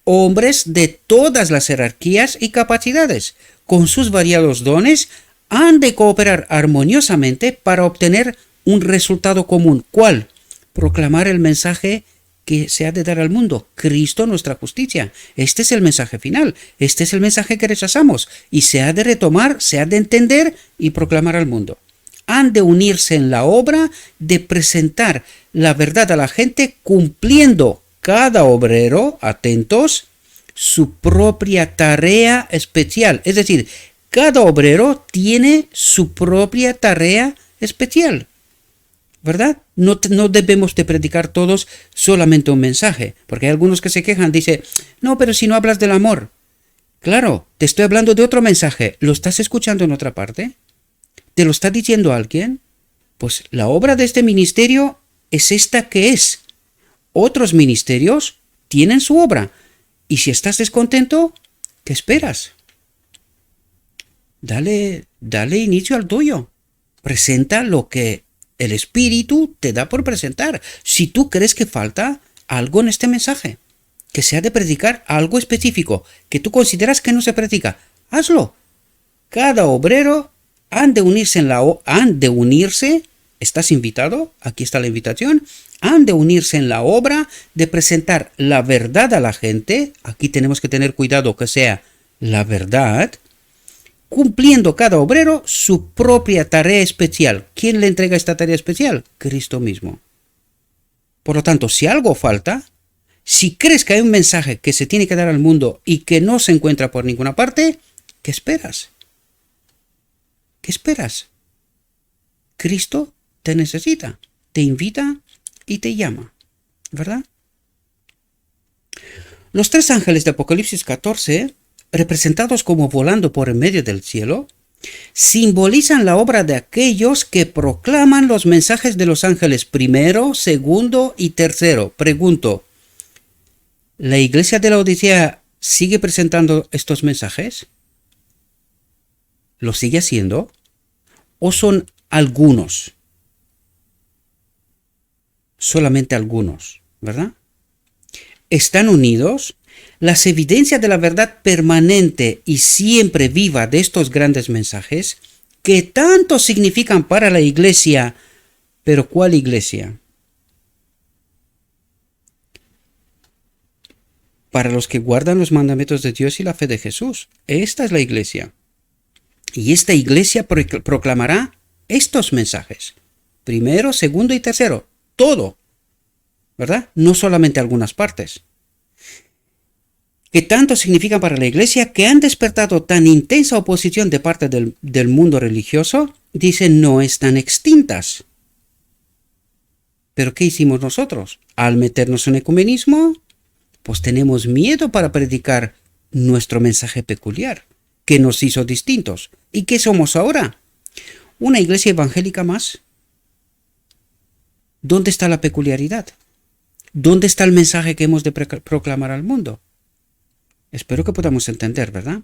hombres de todas las jerarquías y capacidades, con sus variados dones, han de cooperar armoniosamente para obtener un resultado común. ¿Cuál? Proclamar el mensaje que se ha de dar al mundo, Cristo nuestra justicia. Este es el mensaje final, este es el mensaje que rechazamos y se ha de retomar, se ha de entender y proclamar al mundo. Han de unirse en la obra de presentar la verdad a la gente, cumpliendo cada obrero, atentos, su propia tarea especial. Es decir, cada obrero tiene su propia tarea especial, ¿verdad? No debemos de predicar todos solamente un mensaje, porque hay algunos que se quejan, dice, no, pero si no hablas del amor. Claro, te estoy hablando de otro mensaje, ¿lo estás escuchando en otra parte? ¿Te lo está diciendo alguien? Pues la obra de este ministerio es esta que es. Otros ministerios tienen su obra, y si estás descontento, ¿qué esperas? Dale inicio al tuyo. Presenta lo que el Espíritu te da por presentar. Si tú crees que falta algo en este mensaje, que se ha de predicar algo específico, que tú consideras que no se predica, hazlo. Cada obrero han de unirse, estás invitado, aquí está la invitación, han de unirse en la obra de presentar la verdad a la gente, aquí tenemos que tener cuidado que sea la verdad, cumpliendo cada obrero su propia tarea especial. ¿Quién le entrega esta tarea especial? Cristo mismo. Por lo tanto, si algo falta, si crees que hay un mensaje que se tiene que dar al mundo y que no se encuentra por ninguna parte, ¿qué esperas? ¿Qué esperas? Cristo te necesita, te invita y te llama, ¿verdad? Los tres ángeles de Apocalipsis 14, representados como volando por en medio del cielo, simbolizan la obra de aquellos que proclaman los mensajes de los ángeles primero, segundo y tercero. Pregunto, ¿la iglesia de la Odisea sigue presentando estos mensajes? ¿Lo sigue haciendo? ¿O son algunos? Solamente algunos, ¿verdad? ¿Están unidos? Las evidencias de la verdad permanente y siempre viva de estos grandes mensajes, que tanto significan para la iglesia, pero ¿cuál iglesia? Para los que guardan los mandamientos de Dios y la fe de Jesús. Esta es la iglesia. Y esta iglesia proclamará estos mensajes. Primero, segundo y tercero. Todo. ¿Verdad? No solamente algunas partes. Que tanto significan para la iglesia, que han despertado tan intensa oposición de parte del mundo religioso, dicen no están extintas. ¿Pero qué hicimos nosotros? Al meternos en ecumenismo, pues tenemos miedo para predicar nuestro mensaje peculiar, que nos hizo distintos. ¿Y qué somos ahora? ¿Una iglesia evangélica más? ¿Dónde está la peculiaridad? ¿Dónde está el mensaje que hemos de proclamar al mundo? Espero que podamos entender, ¿verdad?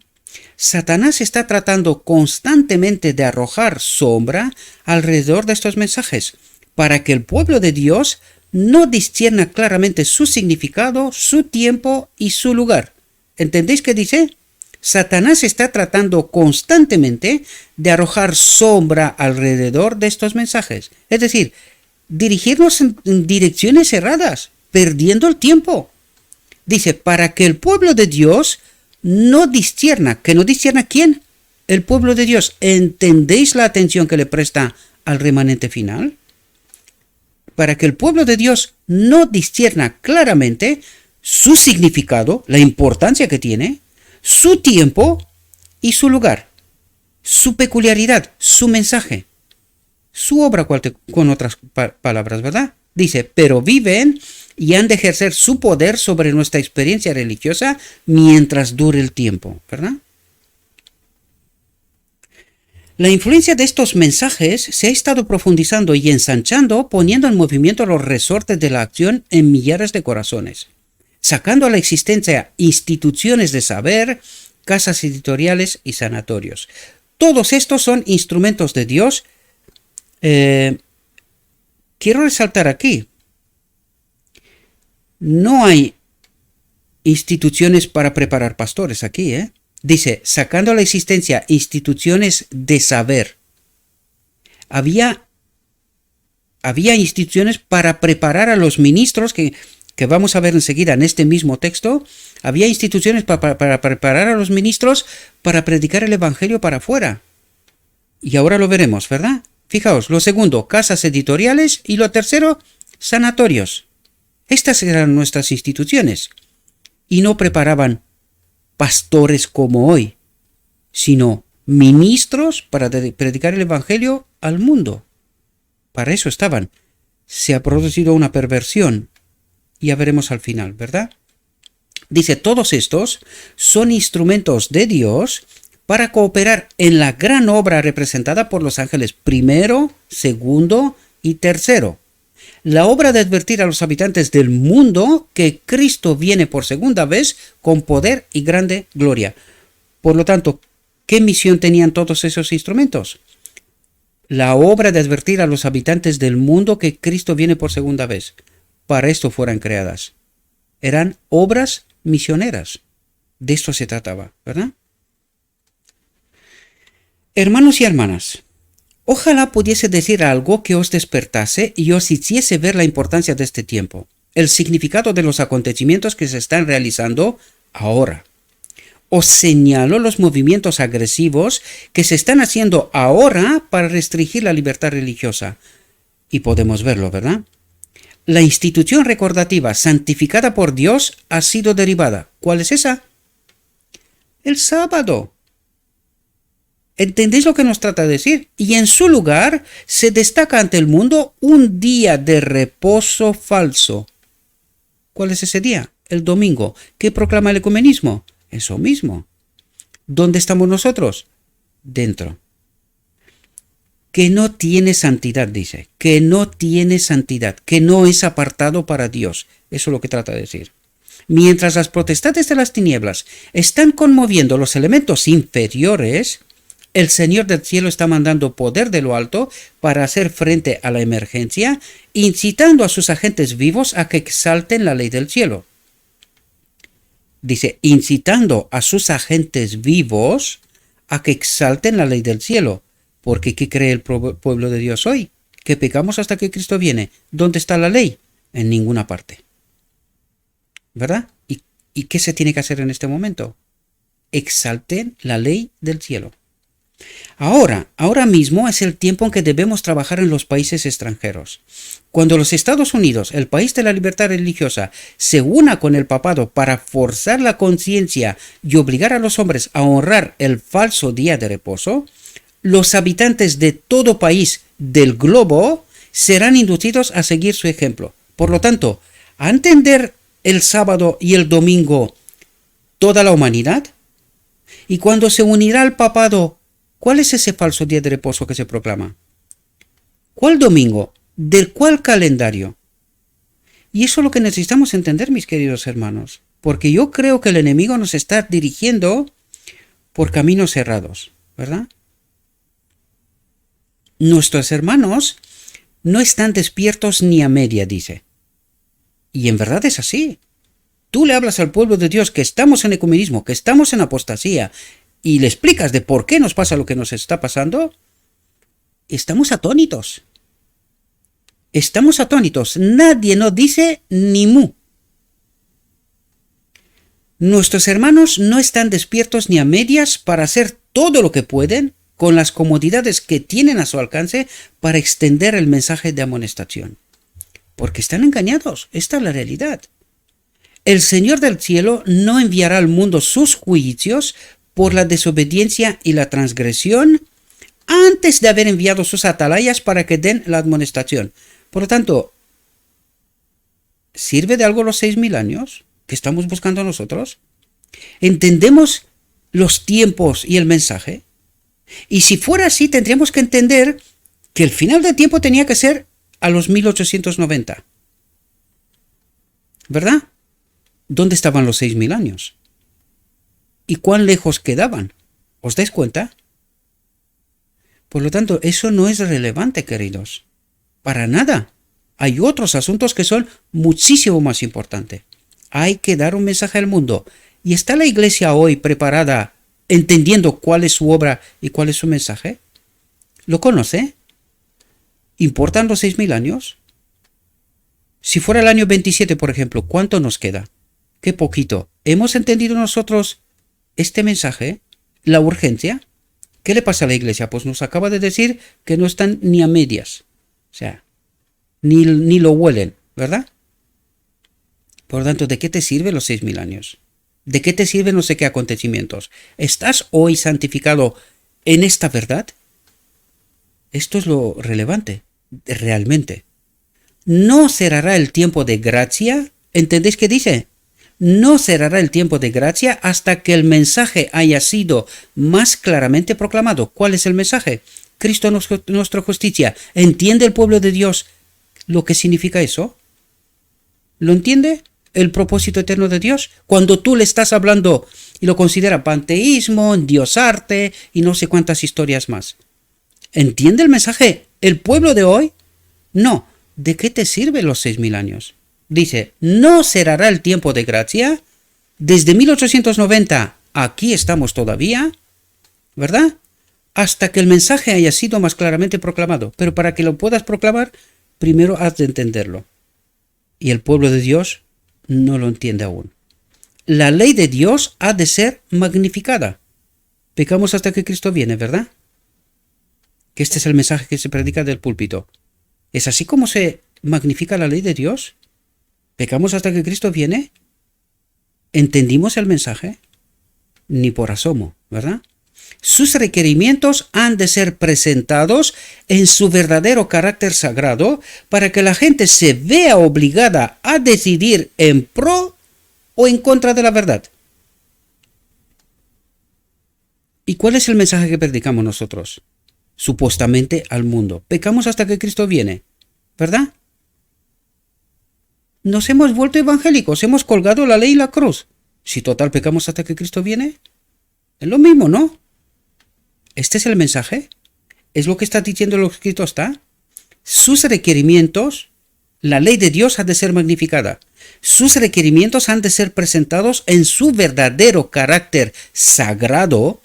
Satanás está tratando constantemente de arrojar sombra alrededor de estos mensajes para que el pueblo de Dios no discierna claramente su significado, su tiempo y su lugar. ¿Entendéis qué dice? Satanás está tratando constantemente de arrojar sombra alrededor de estos mensajes. Es decir, dirigirnos en direcciones erradas, perdiendo el tiempo. Dice, para que el pueblo de Dios no discierna. ¿Que no discierna quién? El pueblo de Dios. ¿Entendéis la atención que le presta al remanente final? Para que el pueblo de Dios no discierna claramente su significado, la importancia que tiene, su tiempo y su lugar, su peculiaridad, su mensaje, su obra, con otras palabras, ¿verdad? Dice, pero viven y han de ejercer su poder sobre nuestra experiencia religiosa mientras dure el tiempo, ¿verdad? La influencia de estos mensajes se ha estado profundizando y ensanchando, poniendo en movimiento los resortes de la acción en millares de corazones, sacando a la existencia instituciones de saber, casas editoriales y sanatorios. Todos estos son instrumentos de Dios. Quiero resaltar aquí, no hay instituciones para preparar pastores aquí, Dice, sacando a la existencia instituciones de saber. Había instituciones para preparar a los ministros, que vamos a ver enseguida en este mismo texto. Había instituciones para preparar a los ministros para predicar el evangelio para afuera. Y ahora lo veremos, ¿verdad? Fijaos, lo segundo, casas editoriales, y lo tercero, sanatorios. Estas eran nuestras instituciones. Y no preparaban pastores como hoy, sino ministros para predicar el evangelio al mundo. Para eso estaban. Se ha producido una perversión. Ya veremos al final, ¿verdad? Dice, todos estos son instrumentos de Dios para cooperar en la gran obra representada por los ángeles primero, segundo y tercero. La obra de advertir a los habitantes del mundo que Cristo viene por segunda vez con poder y grande gloria. Por lo tanto, ¿qué misión tenían todos esos instrumentos? La obra de advertir a los habitantes del mundo que Cristo viene por segunda vez. Para esto fueron creadas. Eran obras misioneras. De esto se trataba, ¿verdad? Hermanos y hermanas, ojalá pudiese decir algo que os despertase y os hiciese ver la importancia de este tiempo, el significado de los acontecimientos que se están realizando ahora. Os señalo los movimientos agresivos que se están haciendo ahora para restringir la libertad religiosa. Y podemos verlo, ¿verdad? La institución recordativa santificada por Dios ha sido derivada. ¿Cuál es esa? El sábado. ¿Entendéis lo que nos trata de decir? Y en su lugar se destaca ante el mundo un día de reposo falso. ¿Cuál es ese día? El domingo. ¿Qué proclama el ecumenismo? Eso mismo. ¿Dónde estamos nosotros? Dentro. Que no tiene santidad, dice. Que no tiene santidad. Que no es apartado para Dios. Eso es lo que trata de decir. Mientras las potestades de las tinieblas están conmoviendo los elementos inferiores, el Señor del cielo está mandando poder de lo alto para hacer frente a la emergencia, incitando a sus agentes vivos a que exalten la ley del cielo. Dice, incitando a sus agentes vivos a que exalten la ley del cielo. Porque ¿qué cree el pueblo de Dios hoy? Que pecamos hasta que Cristo viene. ¿Dónde está la ley? En ninguna parte. ¿Verdad? ¿Y qué se tiene que hacer en este momento? Exalten la ley del cielo. Ahora mismo es el tiempo en que debemos trabajar en los países extranjeros. Cuando los Estados Unidos, el país de la libertad religiosa, se una con el papado para forzar la conciencia y obligar a los hombres a honrar el falso día de reposo, los habitantes de todo país del globo serán inducidos a seguir su ejemplo. Por lo tanto, a entender el sábado y el domingo toda la humanidad. Y cuando se unirá al papado, ¿cuál es ese falso día de reposo que se proclama? ¿Cuál domingo? ¿Del cuál calendario? Y eso es lo que necesitamos entender, mis queridos hermanos, porque yo creo que el enemigo nos está dirigiendo por caminos cerrados, ¿verdad? Nuestros hermanos no están despiertos ni a media, dice. Y en verdad es así. tú le hablas al pueblo de Dios que estamos en ecumenismo, que estamos en apostasía, y le explicas de por qué nos pasa lo que nos está pasando, estamos atónitos. Estamos atónitos. Nadie nos dice ni mu. Nuestros hermanos no están despiertos ni a medias para hacer todo lo que pueden con las comodidades que tienen a su alcance para extender el mensaje de amonestación. Porque están engañados. Esta es la realidad. El Señor del cielo no enviará al mundo sus juicios por la desobediencia y la transgresión antes de haber enviado sus atalayas para que den la amonestación. Por lo tanto, ¿sirve de algo los 6.000 años que estamos buscando nosotros? ¿Entendemos los tiempos y el mensaje? Y si fuera así, tendríamos que entender que el final del tiempo tenía que ser a los 1890. ¿Verdad? ¿Dónde estaban los 6.000 años? ¿Y cuán lejos quedaban? ¿Os dais cuenta? Por lo tanto, eso no es relevante, queridos. Para nada. Hay otros asuntos que son muchísimo más importantes. Hay que dar un mensaje al mundo. ¿Y está la iglesia hoy preparada, entendiendo cuál es su obra y cuál es su mensaje? ¿Lo conoce? ¿Importan los 6.000 años? Si fuera el año 27, por ejemplo, ¿cuánto nos queda? Qué poquito. ¿Hemos entendido nosotros este mensaje? ¿La urgencia? ¿Qué le pasa a la iglesia? Pues nos acaba de decir que no están ni a medias. O sea, ni lo huelen, ¿verdad? Por lo tanto, ¿de qué te sirven los 6.000 años? ¿De qué te sirven no sé qué acontecimientos? ¿Estás hoy santificado en esta verdad? Esto es lo relevante, realmente. No cerrará el tiempo de gracia. ¿Entendéis qué dice? No cerrará el tiempo de gracia hasta que el mensaje haya sido más claramente proclamado. ¿Cuál es el mensaje? Cristo nuestra justicia. ¿Entiende el pueblo de Dios lo que significa eso? ¿Lo entiende? El propósito eterno de Dios. Cuando tú le estás hablando y lo considera panteísmo, endiosarte y no sé cuántas historias más. ¿Entiende el mensaje el pueblo de hoy? No. ¿De qué te sirven los 6.000 años? Dice, no cerrará el tiempo de gracia. Desde 1890, aquí estamos todavía, ¿verdad? Hasta que el mensaje haya sido más claramente proclamado. Pero para que lo puedas proclamar, primero has de entenderlo. Y el pueblo de Dios no lo entiende aún. La ley de Dios ha de ser magnificada. Pecamos hasta que Cristo viene, ¿verdad? Que este es el mensaje que se predica del púlpito. ¿Es así como se magnifica la ley de Dios? ¿Pecamos hasta que Cristo viene? ¿Entendimos el mensaje? Ni por asomo, ¿verdad? Sus requerimientos han de ser presentados en su verdadero carácter sagrado para que la gente se vea obligada a decidir en pro o en contra de la verdad. ¿Y cuál es el mensaje que predicamos nosotros? Supuestamente al mundo. Pecamos hasta que Cristo viene, ¿verdad? Nos hemos vuelto evangélicos, hemos colgado la ley y la cruz. Si total pecamos hasta que Cristo viene, es lo mismo, ¿no? ¿Este es el mensaje? ¿Es lo que está diciendo lo escrito está? Sus requerimientos, la ley de Dios ha de ser magnificada. Sus requerimientos han de ser presentados en su verdadero carácter sagrado,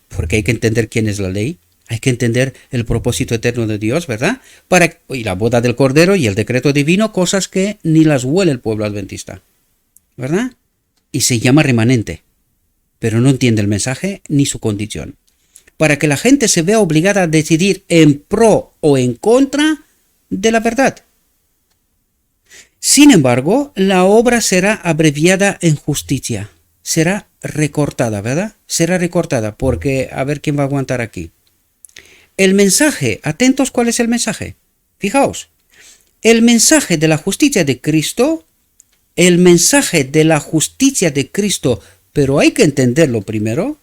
porque hay que entender quién es la ley. Hay que entender el propósito eterno de Dios, ¿verdad? Y la boda del Cordero y el decreto divino, cosas que ni las huele el pueblo adventista, ¿verdad? Y se llama remanente, pero no entiende el mensaje ni su condición. Para que la gente se vea obligada a decidir en pro o en contra de la verdad. Sin embargo, la obra será abreviada en justicia. Será recortada, ¿verdad? Será recortada, porque a ver quién va a aguantar aquí. El mensaje, atentos, ¿cuál es el mensaje? Fijaos, el mensaje de la justicia de Cristo, pero hay que entenderlo primero,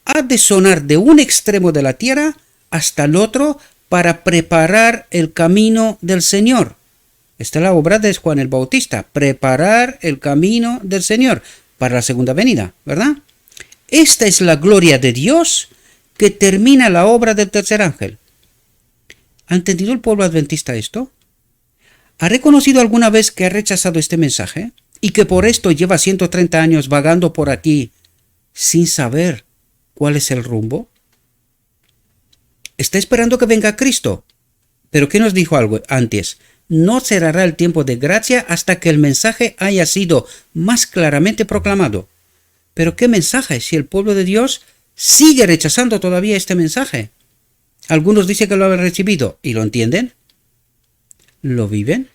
ha de sonar de un extremo de la tierra hasta el otro para preparar el camino del Señor. Esta es la obra de Juan el Bautista, preparar el camino del Señor para la segunda venida, ¿verdad? Esta es la gloria de Dios que termina la obra del tercer ángel. ¿Ha entendido el pueblo adventista esto? ¿Ha reconocido alguna vez que ha rechazado este mensaje? y que por esto lleva 130 años vagando por aquí sin saber cuál es el rumbo? Está esperando que venga Cristo. Pero ¿qué nos dijo algo antes? No cerrará el tiempo de gracia hasta que el mensaje haya sido más claramente proclamado. ¿Pero qué mensaje si el pueblo de Dios sigue rechazando todavía este mensaje? Algunos dicen que lo han recibido y lo entienden, lo viven,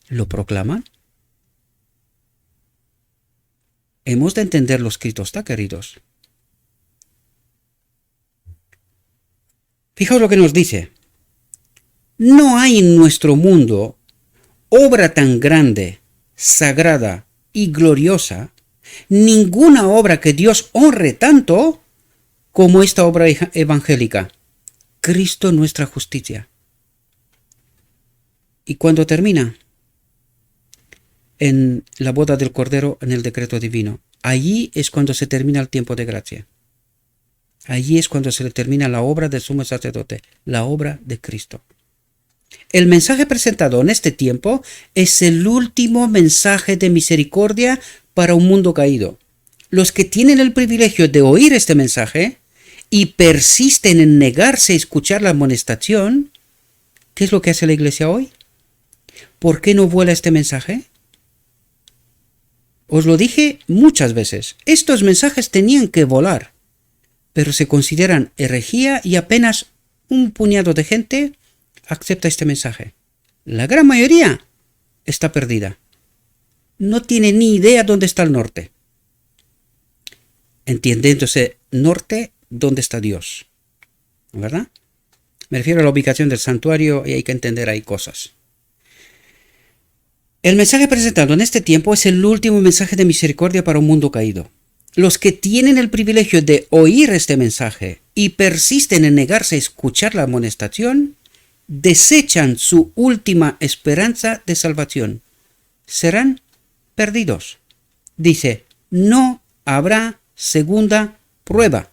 lo proclaman. Hemos de entender lo escrito está, queridos. Fijaos lo que nos dice. No hay en nuestro mundo obra tan grande, sagrada y gloriosa, ninguna obra que Dios honre tanto como esta obra evangélica, Cristo nuestra justicia. ¿Y cuándo termina? En la boda del Cordero, en el decreto divino. Allí es cuando se termina el tiempo de gracia. Allí es cuando se le termina la obra del sumo sacerdote, la obra de Cristo. El mensaje presentado en este tiempo es el último mensaje de misericordia para un mundo caído. Los que tienen el privilegio de oír este mensaje y persisten en negarse a escuchar la amonestación, ¿qué es lo que hace la iglesia hoy? ¿Por qué no vuela este mensaje? Os lo dije muchas veces, estos mensajes tenían que volar, pero se consideran herejía y apenas un puñado de gente acepta este mensaje. La gran mayoría está perdida. No tiene ni idea dónde está el norte. Entiendiéndose norte, ¿dónde está Dios? ¿Verdad? Me refiero a la ubicación del santuario y hay que entender ahí cosas. El mensaje presentado en este tiempo es el último mensaje de misericordia para un mundo caído. Los que tienen el privilegio de oír este mensaje y persisten en negarse a escuchar la amonestación, desechan su última esperanza de salvación. Serán perdidos. Dice, no habrá segunda prueba.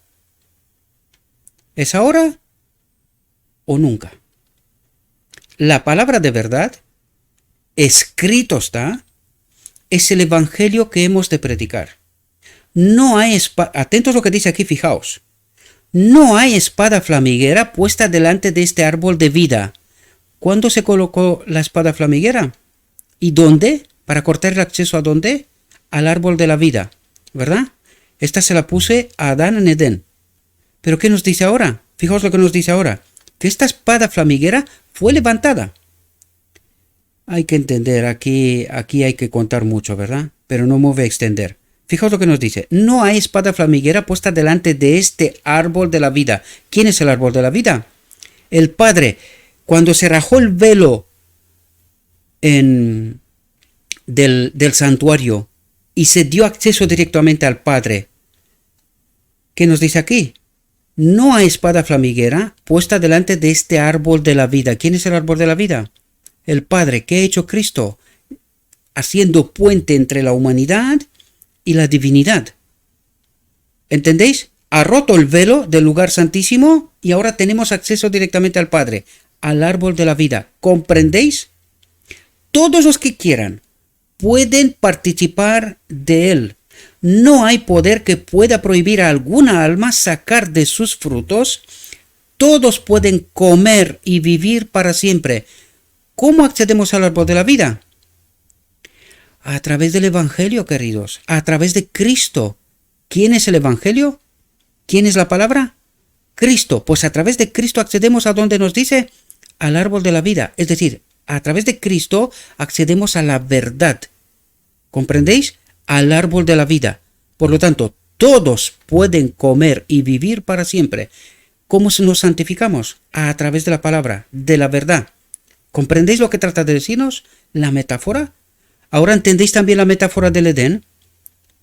¿Es ahora o nunca? La palabra de verdad, escrito está, es el evangelio que hemos de predicar. No hay atentos a lo que dice aquí, fijaos. No hay espada flamiguera puesta delante de este árbol de vida. ¿Cuándo se colocó la espada flamiguera? ¿Y dónde? ¿Para cortar el acceso a dónde? Al árbol de la vida, ¿verdad? Esta se la puse a Adán en Edén. ¿Pero qué nos dice ahora? Fijaos lo que nos dice ahora. Que esta espada flamiguera fue levantada. Hay que entender, aquí hay que contar mucho, ¿verdad? Pero no me voy a extender. Fijaos lo que nos dice. No hay espada flamiguera puesta delante de este árbol de la vida. ¿Quién es el árbol de la vida? El Padre. Cuando se rajó el velo del santuario y se dio acceso directamente al Padre, ¿qué nos dice aquí? No hay espada flamiguera puesta delante de este árbol de la vida. ¿Quién es el árbol de la vida? El Padre. ¿Qué ha hecho Cristo? Haciendo puente entre la humanidad y la divinidad. ¿Entendéis? Ha roto el velo del lugar santísimo y ahora tenemos acceso directamente al Padre, al árbol de la vida. ¿Comprendéis? Todos los que quieran pueden participar de él. No hay poder que pueda prohibir a alguna alma sacar de sus frutos. Todos pueden comer y vivir para siempre. ¿Cómo accedemos al árbol de la vida? A través del Evangelio, queridos, a través de Cristo. ¿Quién es el Evangelio? ¿Quién es la palabra? Cristo. Pues a través de Cristo accedemos a donde nos dice al árbol de la vida. Es decir, a través de Cristo accedemos a la verdad. ¿Comprendéis? Al árbol de la vida. Por lo tanto, todos pueden comer y vivir para siempre. ¿Cómo nos santificamos? A través de la palabra, de la verdad. ¿Comprendéis lo que trata de decirnos? La metáfora. ¿Ahora entendéis también la metáfora del Edén?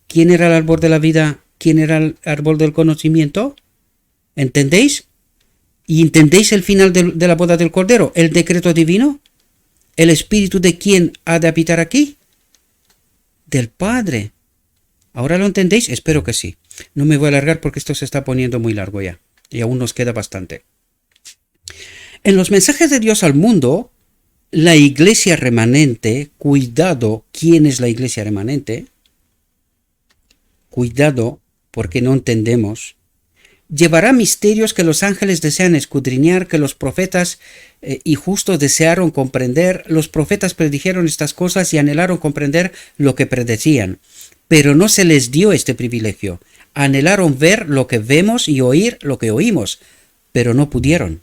¿Quién era el árbol de la vida? ¿Quién era el árbol del conocimiento? ¿Entendéis? ¿Y entendéis el final de la boda del Cordero? ¿El decreto divino? ¿El espíritu de quién ha de habitar aquí? Del Padre. ¿Ahora lo entendéis? Espero que sí. No me voy a alargar porque esto se está poniendo muy largo ya. Y aún nos queda bastante. En los mensajes de Dios al mundo, La iglesia remanente, cuidado, ¿quién es la iglesia remanente? Cuidado, porque no entendemos. Llevará misterios que los ángeles desean escudriñar, que los profetas y justos desearon comprender. Los profetas predijeron estas cosas y anhelaron comprender lo que predecían. Pero no se les dio este privilegio. Anhelaron ver lo que vemos y oír lo que oímos, pero no pudieron.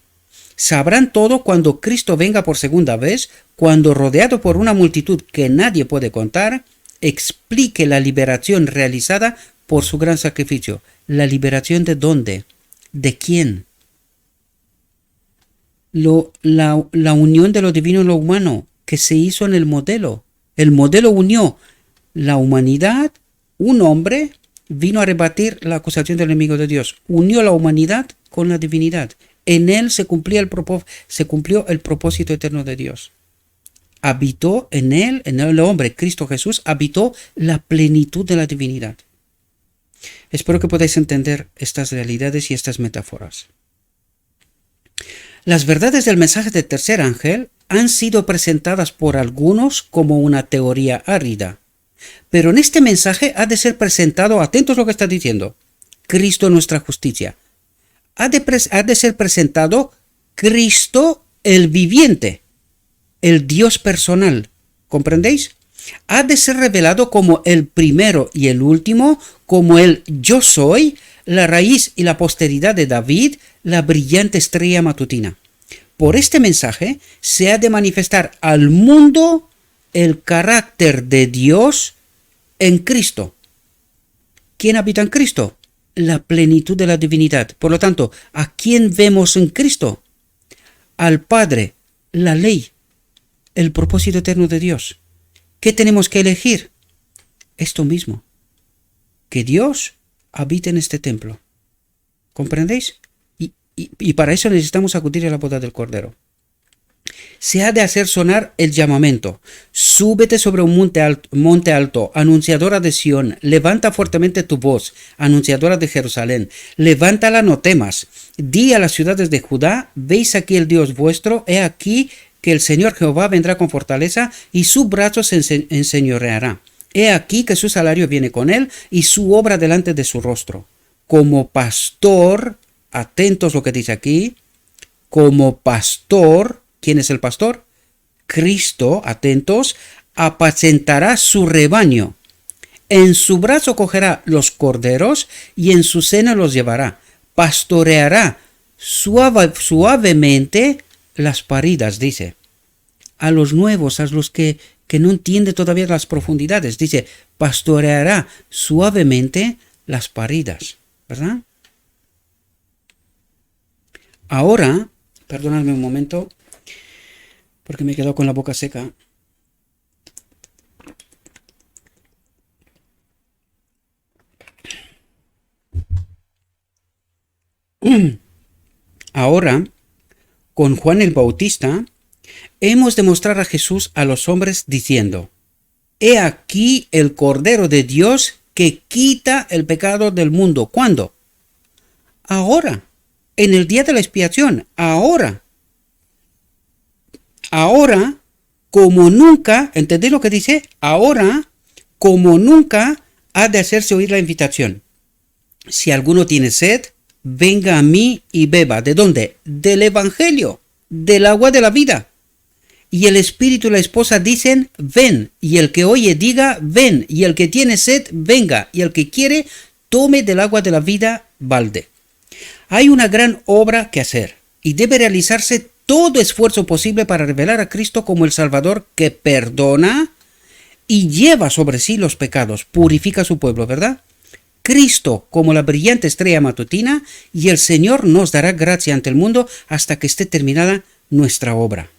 Sabrán todo cuando Cristo venga por segunda vez, cuando rodeado por una multitud que nadie puede contar, explique la liberación realizada por su gran sacrificio. ¿La liberación de dónde? ¿De quién? La unión de lo divino y lo humano que se hizo en el modelo. El modelo unió la humanidad, un hombre vino a rebatir la acusación del enemigo de Dios. Unió la humanidad con la divinidad. En él se cumplió el propósito eterno de Dios. Habitó en él, en el hombre, Cristo Jesús, habitó la plenitud de la divinidad. Espero que podáis entender estas realidades y estas metáforas. Las verdades del mensaje del tercer ángel han sido presentadas por algunos como una teoría árida. Pero en este mensaje ha de ser presentado, atentos a lo que está diciendo, Cristo nuestra justicia. Ha de ser presentado Cristo el viviente, el Dios personal. ¿Comprendéis? Ha de ser revelado como el primero y el último, como el yo soy, la raíz y la posteridad de David, la brillante estrella matutina. Por este mensaje se ha de manifestar al mundo el carácter de Dios en Cristo. ¿Quién habita en Cristo? La plenitud de la divinidad. Por lo tanto, ¿a quién vemos en Cristo? Al Padre, la ley, el propósito eterno de Dios. ¿Qué tenemos que elegir? Esto mismo. Que Dios habite en este templo. ¿Comprendéis? Y para eso necesitamos acudir a la boda del Cordero. Se ha de hacer sonar el llamamiento. Súbete sobre un monte alto, anunciadora de Sión. Levanta fuertemente tu voz, anunciadora de Jerusalén. Levántala, no temas. Di a las ciudades de Judá, veis aquí el Dios vuestro, he aquí que el Señor Jehová vendrá con fortaleza y su brazo se enseñoreará. He aquí que su salario viene con él y su obra delante de su rostro. Como pastor, atentos lo que dice aquí, como pastor, ¿quién es el pastor? Cristo, atentos, apacentará su rebaño. En su brazo cogerá los corderos y en su seno los llevará. Pastoreará suavemente las paridas, dice. A los nuevos, a los que no entienden todavía las profundidades, dice, pastoreará suavemente las paridas, ¿verdad? Ahora, perdonadme un momento, porque me he quedado con la boca seca. Ahora, con Juan el Bautista, hemos de mostrar a Jesús a los hombres diciendo, he aquí el Cordero de Dios que quita el pecado del mundo. ¿Cuándo? Ahora, en el día de la expiación, ahora. Ahora, como nunca, ¿entendéis lo que dice? Ahora, como nunca, ha de hacerse oír la invitación. Si alguno tiene sed, venga a mí y beba. ¿De dónde? Del Evangelio, del agua de la vida. Y el Espíritu y la esposa dicen, ven. Y el que oye diga, ven. Y el que tiene sed, venga. Y el que quiere, tome del agua de la vida balde. Hay una gran obra que hacer y debe realizarse todo esfuerzo posible para revelar a Cristo como el Salvador que perdona y lleva sobre sí los pecados, purifica a su pueblo, ¿verdad? Cristo como la brillante estrella matutina y el Señor nos dará gracia ante el mundo hasta que esté terminada nuestra obra.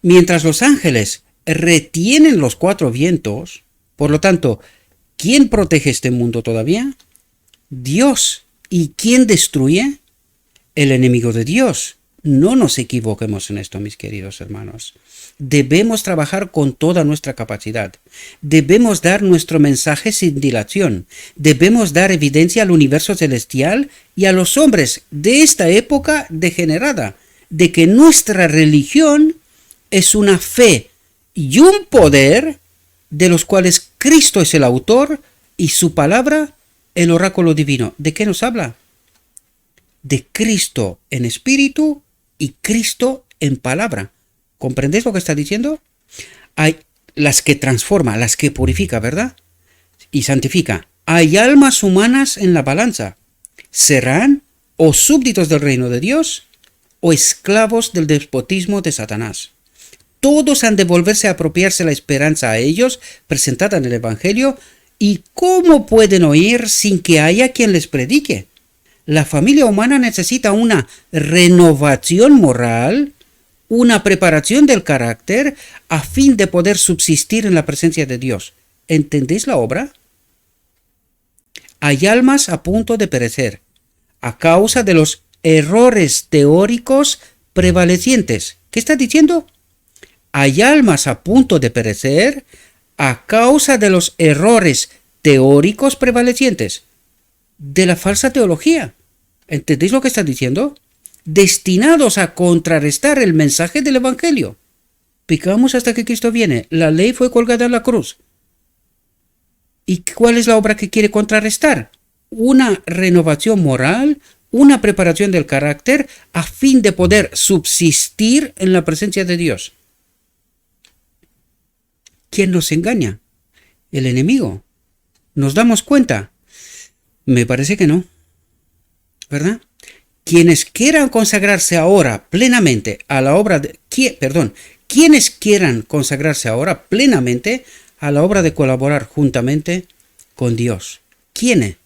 Mientras los ángeles retienen los cuatro vientos, por lo tanto, ¿quién protege este mundo todavía? Dios. ¿Y quién destruye? El enemigo de Dios. No nos equivoquemos en esto, mis queridos hermanos. Debemos trabajar con toda nuestra capacidad. Debemos dar nuestro mensaje sin dilación. Debemos dar evidencia al universo celestial y a los hombres de esta época degenerada. de que nuestra religión es una fe y un poder de los cuales Cristo es el autor y su palabra el oráculo divino. ¿De qué nos habla? De Cristo en espíritu y Cristo en palabra. ¿Comprendéis lo que está diciendo? Hay las que transforma, las que purifica, ¿verdad? Y santifica. Hay almas humanas en la balanza. ¿Serán o súbditos del reino de Dios o esclavos del despotismo de Satanás? Todos han de volverse a apropiarse la esperanza a ellos presentada en el Evangelio. ¿Y cómo pueden oír sin que haya quien les predique? La familia humana necesita una renovación moral, una preparación del carácter a fin de poder subsistir en la presencia de Dios. ¿Entendéis la obra? Hay almas a punto de perecer a causa de los errores teóricos prevalecientes. ¿Qué está diciendo? Hay almas a punto de perecer a causa de los errores teóricos prevalecientes, de la falsa teología. ¿Entendéis lo que está diciendo? Destinados a contrarrestar el mensaje del Evangelio. Picamos hasta que Cristo viene. La ley fue colgada en la cruz. ¿Y cuál es la obra que quiere contrarrestar? Una renovación moral, una preparación del carácter a fin de poder subsistir en la presencia de Dios. ¿Quién nos engaña? El enemigo. ¿Nos damos cuenta? Me parece que no. ¿Verdad? Quienes quieran consagrarse ahora plenamente a la obra de... quienes quieran consagrarse ahora plenamente a la obra de colaborar juntamente con Dios. ¿Quiénes?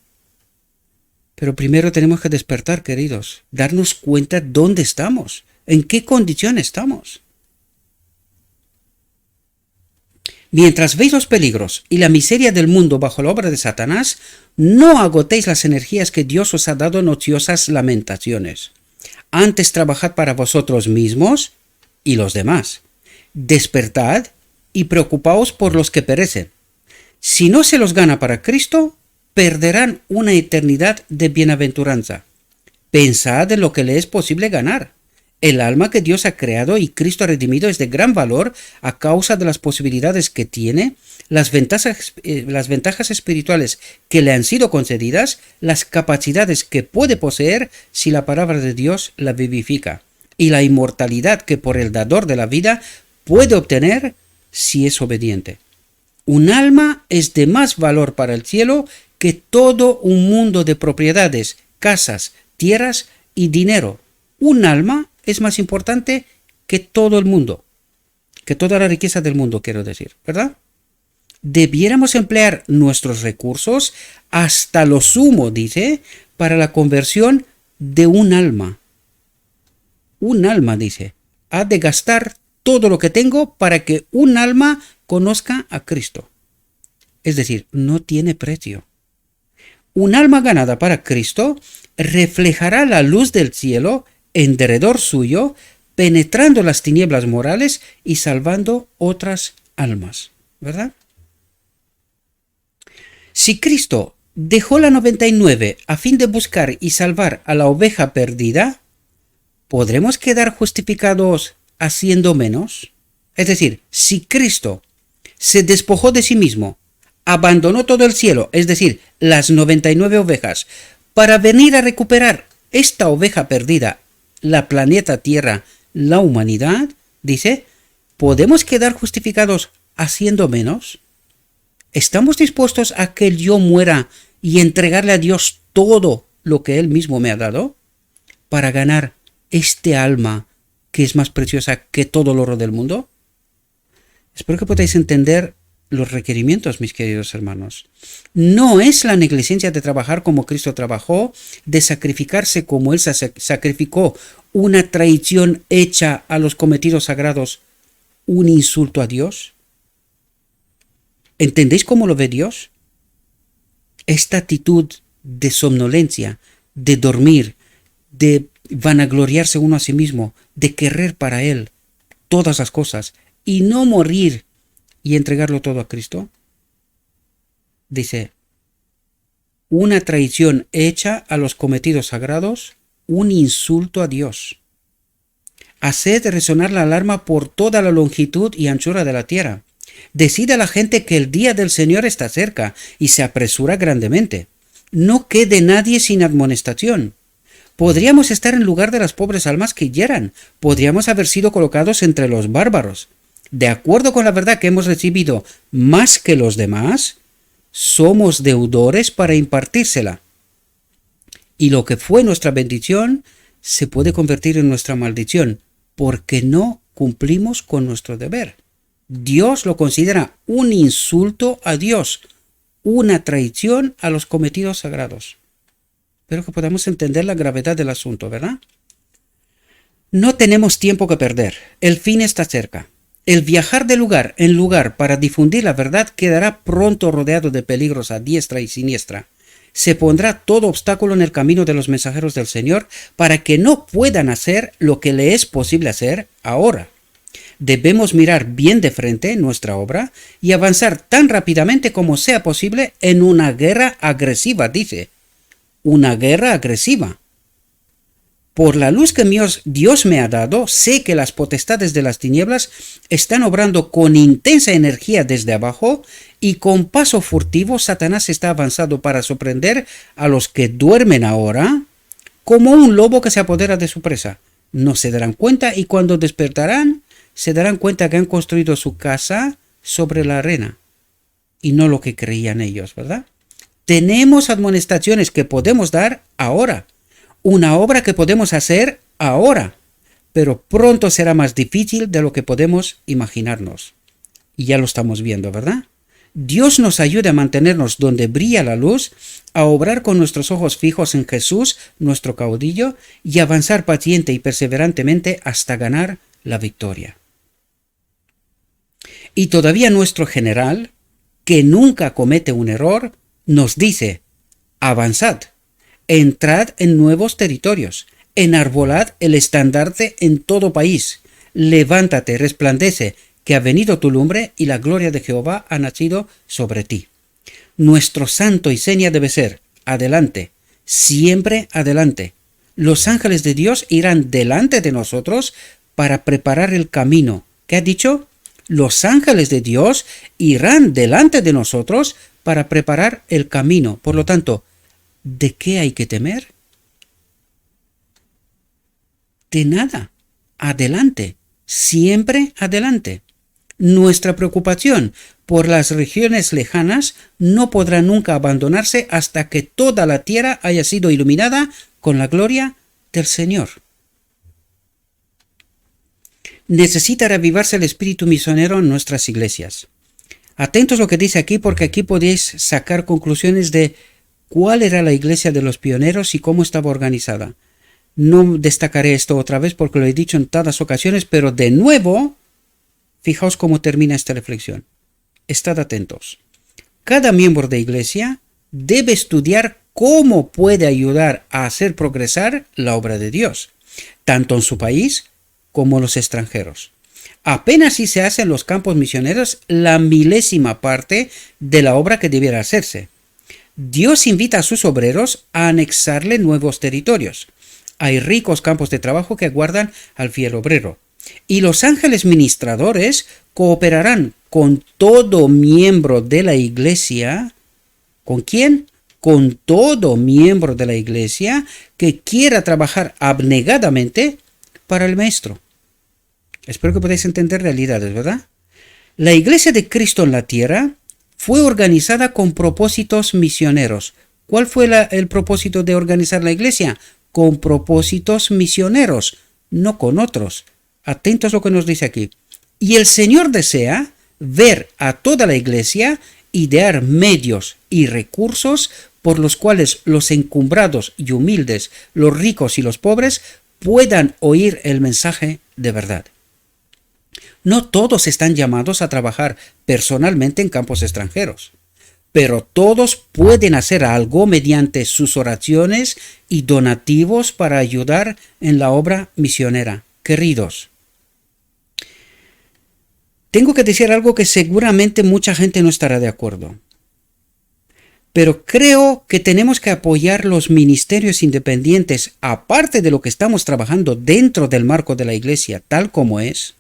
Pero primero tenemos que despertar, queridos. Darnos cuenta dónde estamos. En qué condición estamos. Mientras veis los peligros y la miseria del mundo bajo la obra de Satanás, no agotéis las energías que Dios os ha dado en ociosas lamentaciones. Antes trabajad para vosotros mismos y los demás. Despertad y preocupaos por los que perecen. Si no se los gana para Cristo, perderán una eternidad de bienaventuranza. Pensad en lo que le es posible ganar. El alma que Dios ha creado y Cristo ha redimido es de gran valor a causa de las posibilidades que tiene, las ventajas espirituales que le han sido concedidas, las capacidades que puede poseer si la palabra de Dios la vivifica, y la inmortalidad que por el dador de la vida puede obtener si es obediente. Un alma es de más valor para el cielo que todo un mundo de propiedades, casas, tierras y dinero. Un alma es más importante que todo el mundo, que toda la riqueza del mundo, quiero decir, ¿verdad? Debiéramos emplear nuestros recursos hasta lo sumo, dice, para la conversión de un alma. Un alma, dice, ha de gastar todo lo que tengo para que un alma conozca a Cristo. Es decir, no tiene precio. Un alma ganada para Cristo reflejará la luz del cielo en derredor suyo, penetrando las tinieblas morales y salvando otras almas, ¿verdad? Si Cristo dejó la 99 a fin de buscar y salvar a la oveja perdida, ¿podremos quedar justificados haciendo menos? Es decir, si Cristo se despojó de sí mismo, abandonó todo el cielo, es decir, las 99 ovejas, para venir a recuperar esta oveja perdida, la planeta Tierra, la humanidad, dice, ¿podemos quedar justificados haciendo menos? ¿Estamos dispuestos a que yo muera y entregarle a Dios todo lo que Él mismo me ha dado para ganar este alma que es más preciosa que todo el oro del mundo? Espero que podáis entender los requerimientos, mis queridos hermanos. No es la negligencia de trabajar como Cristo trabajó, de sacrificarse como Él se sacrificó, una traición hecha a los cometidos sagrados, un insulto a Dios. ¿Entendéis cómo lo ve Dios? Esta actitud de somnolencia, de dormir, de vanagloriarse uno a sí mismo, de querer para Él todas las cosas y no morir y entregarlo todo a Cristo, dice, una traición hecha a los cometidos sagrados, un insulto a Dios. Haced resonar la alarma por toda la longitud y anchura de la tierra. Decid a la gente que el día del Señor está cerca y se apresura grandemente. No quede nadie sin admonestación. Podríamos estar en lugar de las pobres almas que hieran. Podríamos haber sido colocados entre los bárbaros. De acuerdo con la verdad que hemos recibido más que los demás, somos deudores para impartírsela. Y lo que fue nuestra bendición se puede convertir en nuestra maldición, porque no cumplimos con nuestro deber. Dios lo considera un insulto a Dios, una traición a los cometidos sagrados. Espero que podamos entender la gravedad del asunto, ¿verdad? No tenemos tiempo que perder. El fin está cerca. El viajar de lugar en lugar para difundir la verdad quedará pronto rodeado de peligros a diestra y siniestra. Se pondrá todo obstáculo en el camino de los mensajeros del Señor para que no puedan hacer lo que le es posible hacer ahora. Debemos mirar bien de frente nuestra obra y avanzar tan rápidamente como sea posible en una guerra agresiva, dice. Una guerra agresiva. Por la luz que Dios me ha dado, sé que las potestades de las tinieblas están obrando con intensa energía desde abajo y con paso furtivo Satanás está avanzando para sorprender a los que duermen ahora como un lobo que se apodera de su presa. No se darán cuenta y cuando despertarán se darán cuenta que han construido su casa sobre la arena y no lo que creían ellos, ¿verdad? Tenemos admonestaciones que podemos dar ahora, una obra que podemos hacer ahora, pero pronto será más difícil de lo que podemos imaginarnos. Y ya lo estamos viendo, ¿verdad? Dios nos ayude a mantenernos donde brilla la luz, a obrar con nuestros ojos fijos en Jesús, nuestro caudillo, y avanzar paciente y perseverantemente hasta ganar la victoria. Y todavía nuestro general, que nunca comete un error, nos dice: avanzad, entrad en nuevos territorios, enarbolad el estandarte en todo país, levántate, resplandece, que ha venido tu lumbre y la gloria de Jehová ha nacido sobre ti. Nuestro santo y seña debe ser: adelante, siempre adelante. Los ángeles de Dios irán delante de nosotros para preparar el camino. ¿Qué ha dicho? Los ángeles de Dios irán delante de nosotros para preparar el camino. Por lo tanto, ¿de qué hay que temer? De nada. Adelante. Siempre adelante. Nuestra preocupación por las regiones lejanas no podrá nunca abandonarse hasta que toda la tierra haya sido iluminada con la gloria del Señor. Necesita reavivarse el espíritu misionero en nuestras iglesias. Atentos a lo que dice aquí, porque aquí podéis sacar conclusiones de cuál era la iglesia de los pioneros y cómo estaba organizada. No destacaré esto otra vez porque lo he dicho en todas ocasiones, pero de nuevo, fijaos cómo termina esta reflexión. Estad atentos. Cada miembro de iglesia debe estudiar cómo puede ayudar a hacer progresar la obra de Dios, tanto en su país como en los extranjeros. Apenas si se hace en los campos misioneros la milésima parte de la obra que debiera hacerse. Dios invita a sus obreros a anexarle nuevos territorios. Hay ricos campos de trabajo que aguardan al fiel obrero. Y los ángeles ministradores cooperarán con todo miembro de la iglesia. ¿Con quién? Con todo miembro de la iglesia que quiera trabajar abnegadamente para el maestro. Espero que podáis entender realidades, ¿verdad? La iglesia de Cristo en la tierra fue organizada con propósitos misioneros. ¿Cuál fue el propósito de organizar la iglesia? Con propósitos misioneros, no con otros. Atentos a lo que nos dice aquí. Y el Señor desea ver a toda la iglesia idear medios y recursos por los cuales los encumbrados y humildes, los ricos y los pobres puedan oír el mensaje de verdad. No todos están llamados a trabajar personalmente en campos extranjeros, pero todos pueden hacer algo mediante sus oraciones y donativos para ayudar en la obra misionera. Queridos, tengo que decir algo que seguramente mucha gente no estará de acuerdo, Pero creo que tenemos que apoyar los ministerios independientes, aparte de lo que estamos trabajando dentro del marco de la iglesia, tal como es,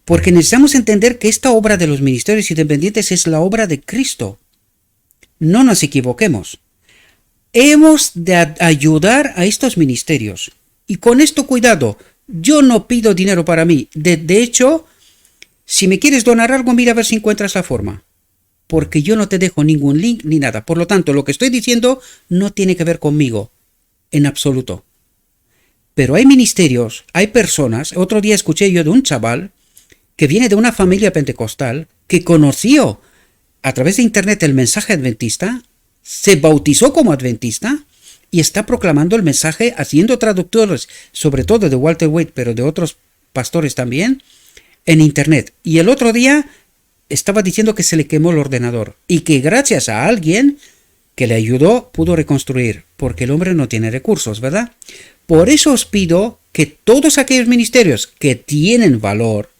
porque necesitamos entender que esta obra de los ministerios independientes es la obra de Cristo. No nos equivoquemos. Hemos de ayudar a estos ministerios. Y con esto cuidado, yo no pido dinero para mí. De hecho, si me quieres donar algo, mira a ver si encuentras la forma. Porque yo no te dejo ningún link ni nada. Por lo tanto, lo que estoy diciendo no tiene que ver conmigo, en absoluto. Pero hay ministerios, hay personas. Otro día escuché yo de un chaval que viene de una familia pentecostal que conoció a través de internet el mensaje adventista, se bautizó como adventista y está proclamando el mensaje, haciendo traductores, sobre todo de Walter Wade, pero de otros pastores también, en internet. Y el otro día estaba diciendo que se le quemó el ordenador y que gracias a alguien que le ayudó pudo reconstruir, porque el hombre no tiene recursos, ¿verdad? Por eso os pido que todos aquellos ministerios que tienen valor,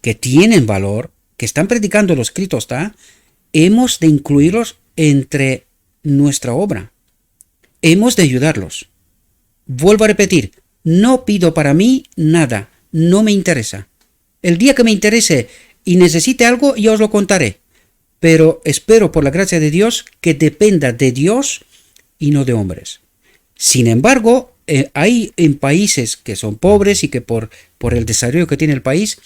que están predicando lo escrito está, hemos de incluirlos entre nuestra obra. Hemos de ayudarlos. Vuelvo a repetir, no pido para mí nada, no me interesa. El día que me interese y necesite algo, yo os lo contaré. Pero espero, por la gracia de Dios, que dependa de Dios y no de hombres. Sin embargo, hay en países que son pobres y que por el desarrollo que tiene el país,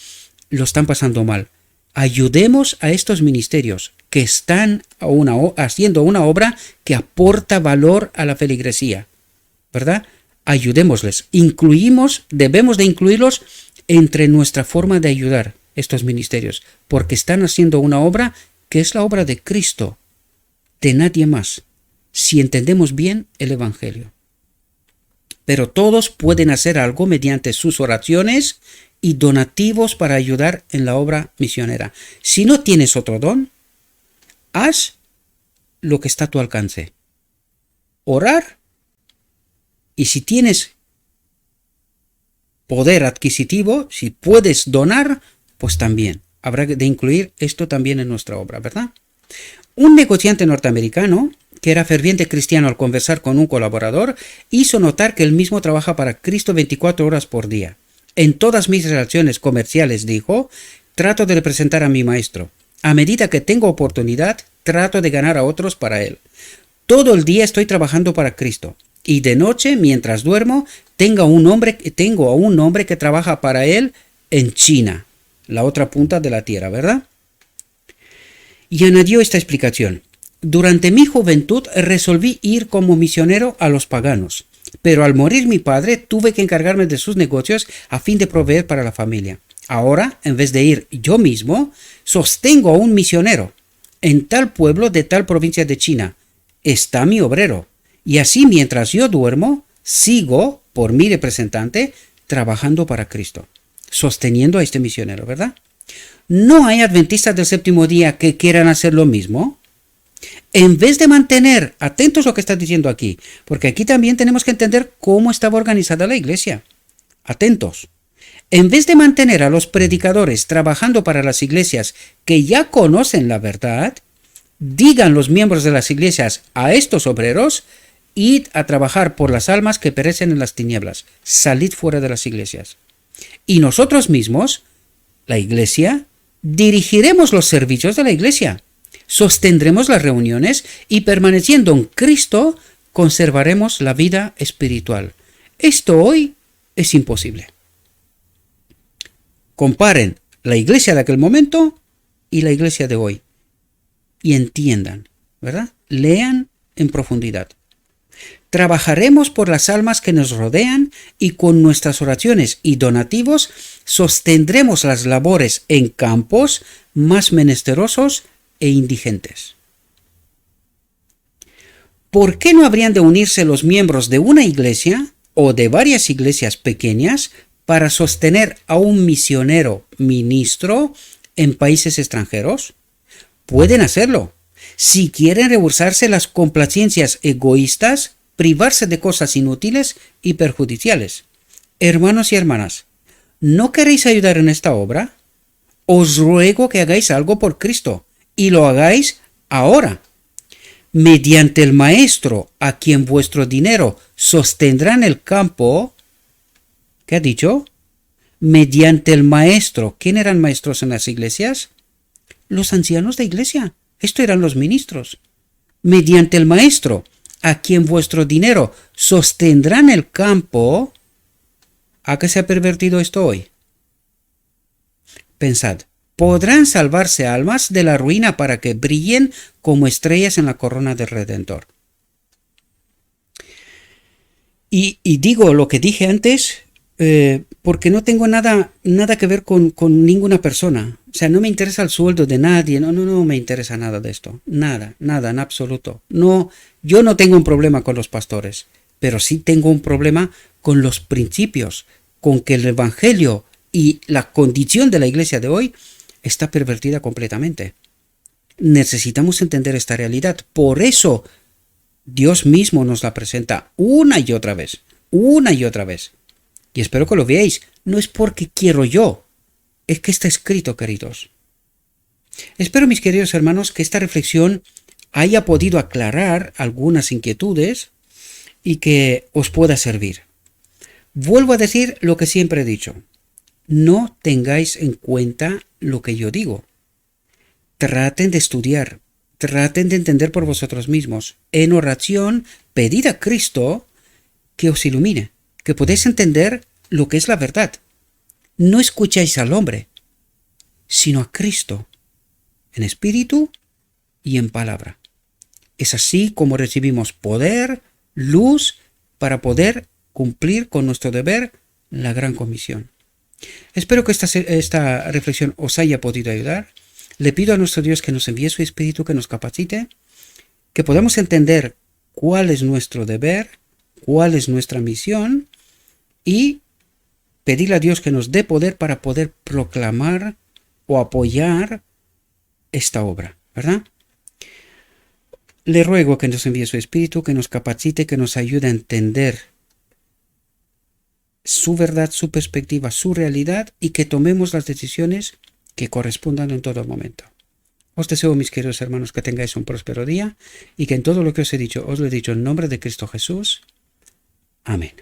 lo están pasando mal. Ayudemos a estos ministerios que están haciendo una obra que aporta valor a la feligresía, ¿verdad? Ayudémosles. Debemos de incluirlos entre nuestra forma de ayudar estos ministerios, porque están haciendo una obra que es la obra de Cristo, de nadie más, si entendemos bien el Evangelio. Pero todos pueden hacer algo mediante sus oraciones y donativos para ayudar en la obra misionera. Si no tienes otro don, haz lo que está a tu alcance. Orar, y si tienes poder adquisitivo, si puedes donar, pues también. Habrá de incluir esto también en nuestra obra, ¿verdad? Un negociante norteamericano, que era ferviente cristiano al conversar con un colaborador, hizo notar que él mismo trabaja para Cristo 24 horas por día. En todas mis relaciones comerciales, dijo, trato de representar a mi maestro. A medida que tengo oportunidad, trato de ganar a otros para él. Todo el día estoy trabajando para Cristo. Y de noche, mientras duermo, tengo a un hombre que trabaja para él en China, la otra punta de la tierra, ¿verdad? Y añadió esta explicación. Durante mi juventud resolví ir como misionero a los paganos. Pero al morir mi padre tuve que encargarme de sus negocios a fin de proveer para la familia. Ahora, en vez de ir yo mismo, sostengo a un misionero. En tal pueblo de tal provincia de China está mi obrero. Y así mientras yo duermo, sigo, por mi representante, trabajando para Cristo, sosteniendo a este misionero, ¿verdad? ¿No hay adventistas del séptimo día que quieran hacer lo mismo? En vez de mantener, atentos a lo que está diciendo aquí, porque aquí también tenemos que entender cómo estaba organizada la iglesia. Atentos. En vez de mantener a los predicadores trabajando para las iglesias que ya conocen la verdad, digan los miembros de las iglesias a estos obreros, id a trabajar por las almas que perecen en las tinieblas, salid fuera de las iglesias. Y nosotros mismos, la iglesia, dirigiremos los servicios de la iglesia. Sostendremos las reuniones y permaneciendo en Cristo conservaremos la vida espiritual. Esto hoy es imposible. Comparen la iglesia de aquel momento y la iglesia de hoy y entiendan, ¿verdad? Lean en profundidad. Trabajaremos por las almas que nos rodean y con nuestras oraciones y donativos sostendremos las labores en campos más menesterosos e indigentes. ¿Por qué no habrían de unirse los miembros de una iglesia o de varias iglesias pequeñas para sostener a un misionero ministro en países extranjeros? Pueden hacerlo. Si quieren rehusarse las complacencias egoístas, privarse de cosas inútiles y perjudiciales. Hermanos y hermanas, ¿no queréis ayudar en esta obra? Os ruego que hagáis algo por Cristo y lo hagáis ahora, mediante el maestro a quien vuestro dinero sostendrá en el campo. ¿Qué ha dicho? Mediante el maestro. ¿Quién eran maestros en las iglesias? Los ancianos de iglesia. Esto eran los ministros. Mediante el maestro a quien vuestro dinero sostendrá en el campo. ¿A qué se ha pervertido esto hoy? Pensad, podrán salvarse almas de la ruina para que brillen como estrellas en la corona del Redentor. Y digo lo que dije antes porque no tengo nada que ver con ninguna persona. O sea, no me interesa el sueldo de nadie, no me interesa nada de esto. Nada, en absoluto. No, yo no tengo un problema con los pastores, pero sí tengo un problema con los principios, con que el Evangelio y la condición de la iglesia de hoy está pervertida completamente. Necesitamos entender esta realidad. Por eso Dios mismo nos la presenta una y otra vez. Y espero que lo veáis. No es porque quiero yo, es que está escrito, queridos. Espero, mis queridos hermanos, que esta reflexión haya podido aclarar algunas inquietudes y que os pueda servir. Vuelvo a decir lo que siempre he dicho. No tengáis en cuenta lo que yo digo. Traten de estudiar, traten de entender por vosotros mismos. En oración, pedid a Cristo que os ilumine, que podáis entender lo que es la verdad. No escucháis al hombre, sino a Cristo, en espíritu y en palabra. Es así como recibimos poder, luz, para poder cumplir con nuestro deber la gran comisión. Espero que esta reflexión os haya podido ayudar. Le pido a nuestro Dios que nos envíe su Espíritu, que nos capacite, que podamos entender cuál es nuestro deber, cuál es nuestra misión y pedirle a Dios que nos dé poder para poder proclamar o apoyar esta obra, ¿verdad? Le ruego que nos envíe su Espíritu, que nos capacite, que nos ayude a entender su verdad, su perspectiva, su realidad y que tomemos las decisiones que correspondan en todo momento. Os deseo, mis queridos hermanos, que tengáis un próspero día y que en todo lo que os he dicho, os lo he dicho en nombre de Cristo Jesús. Amén.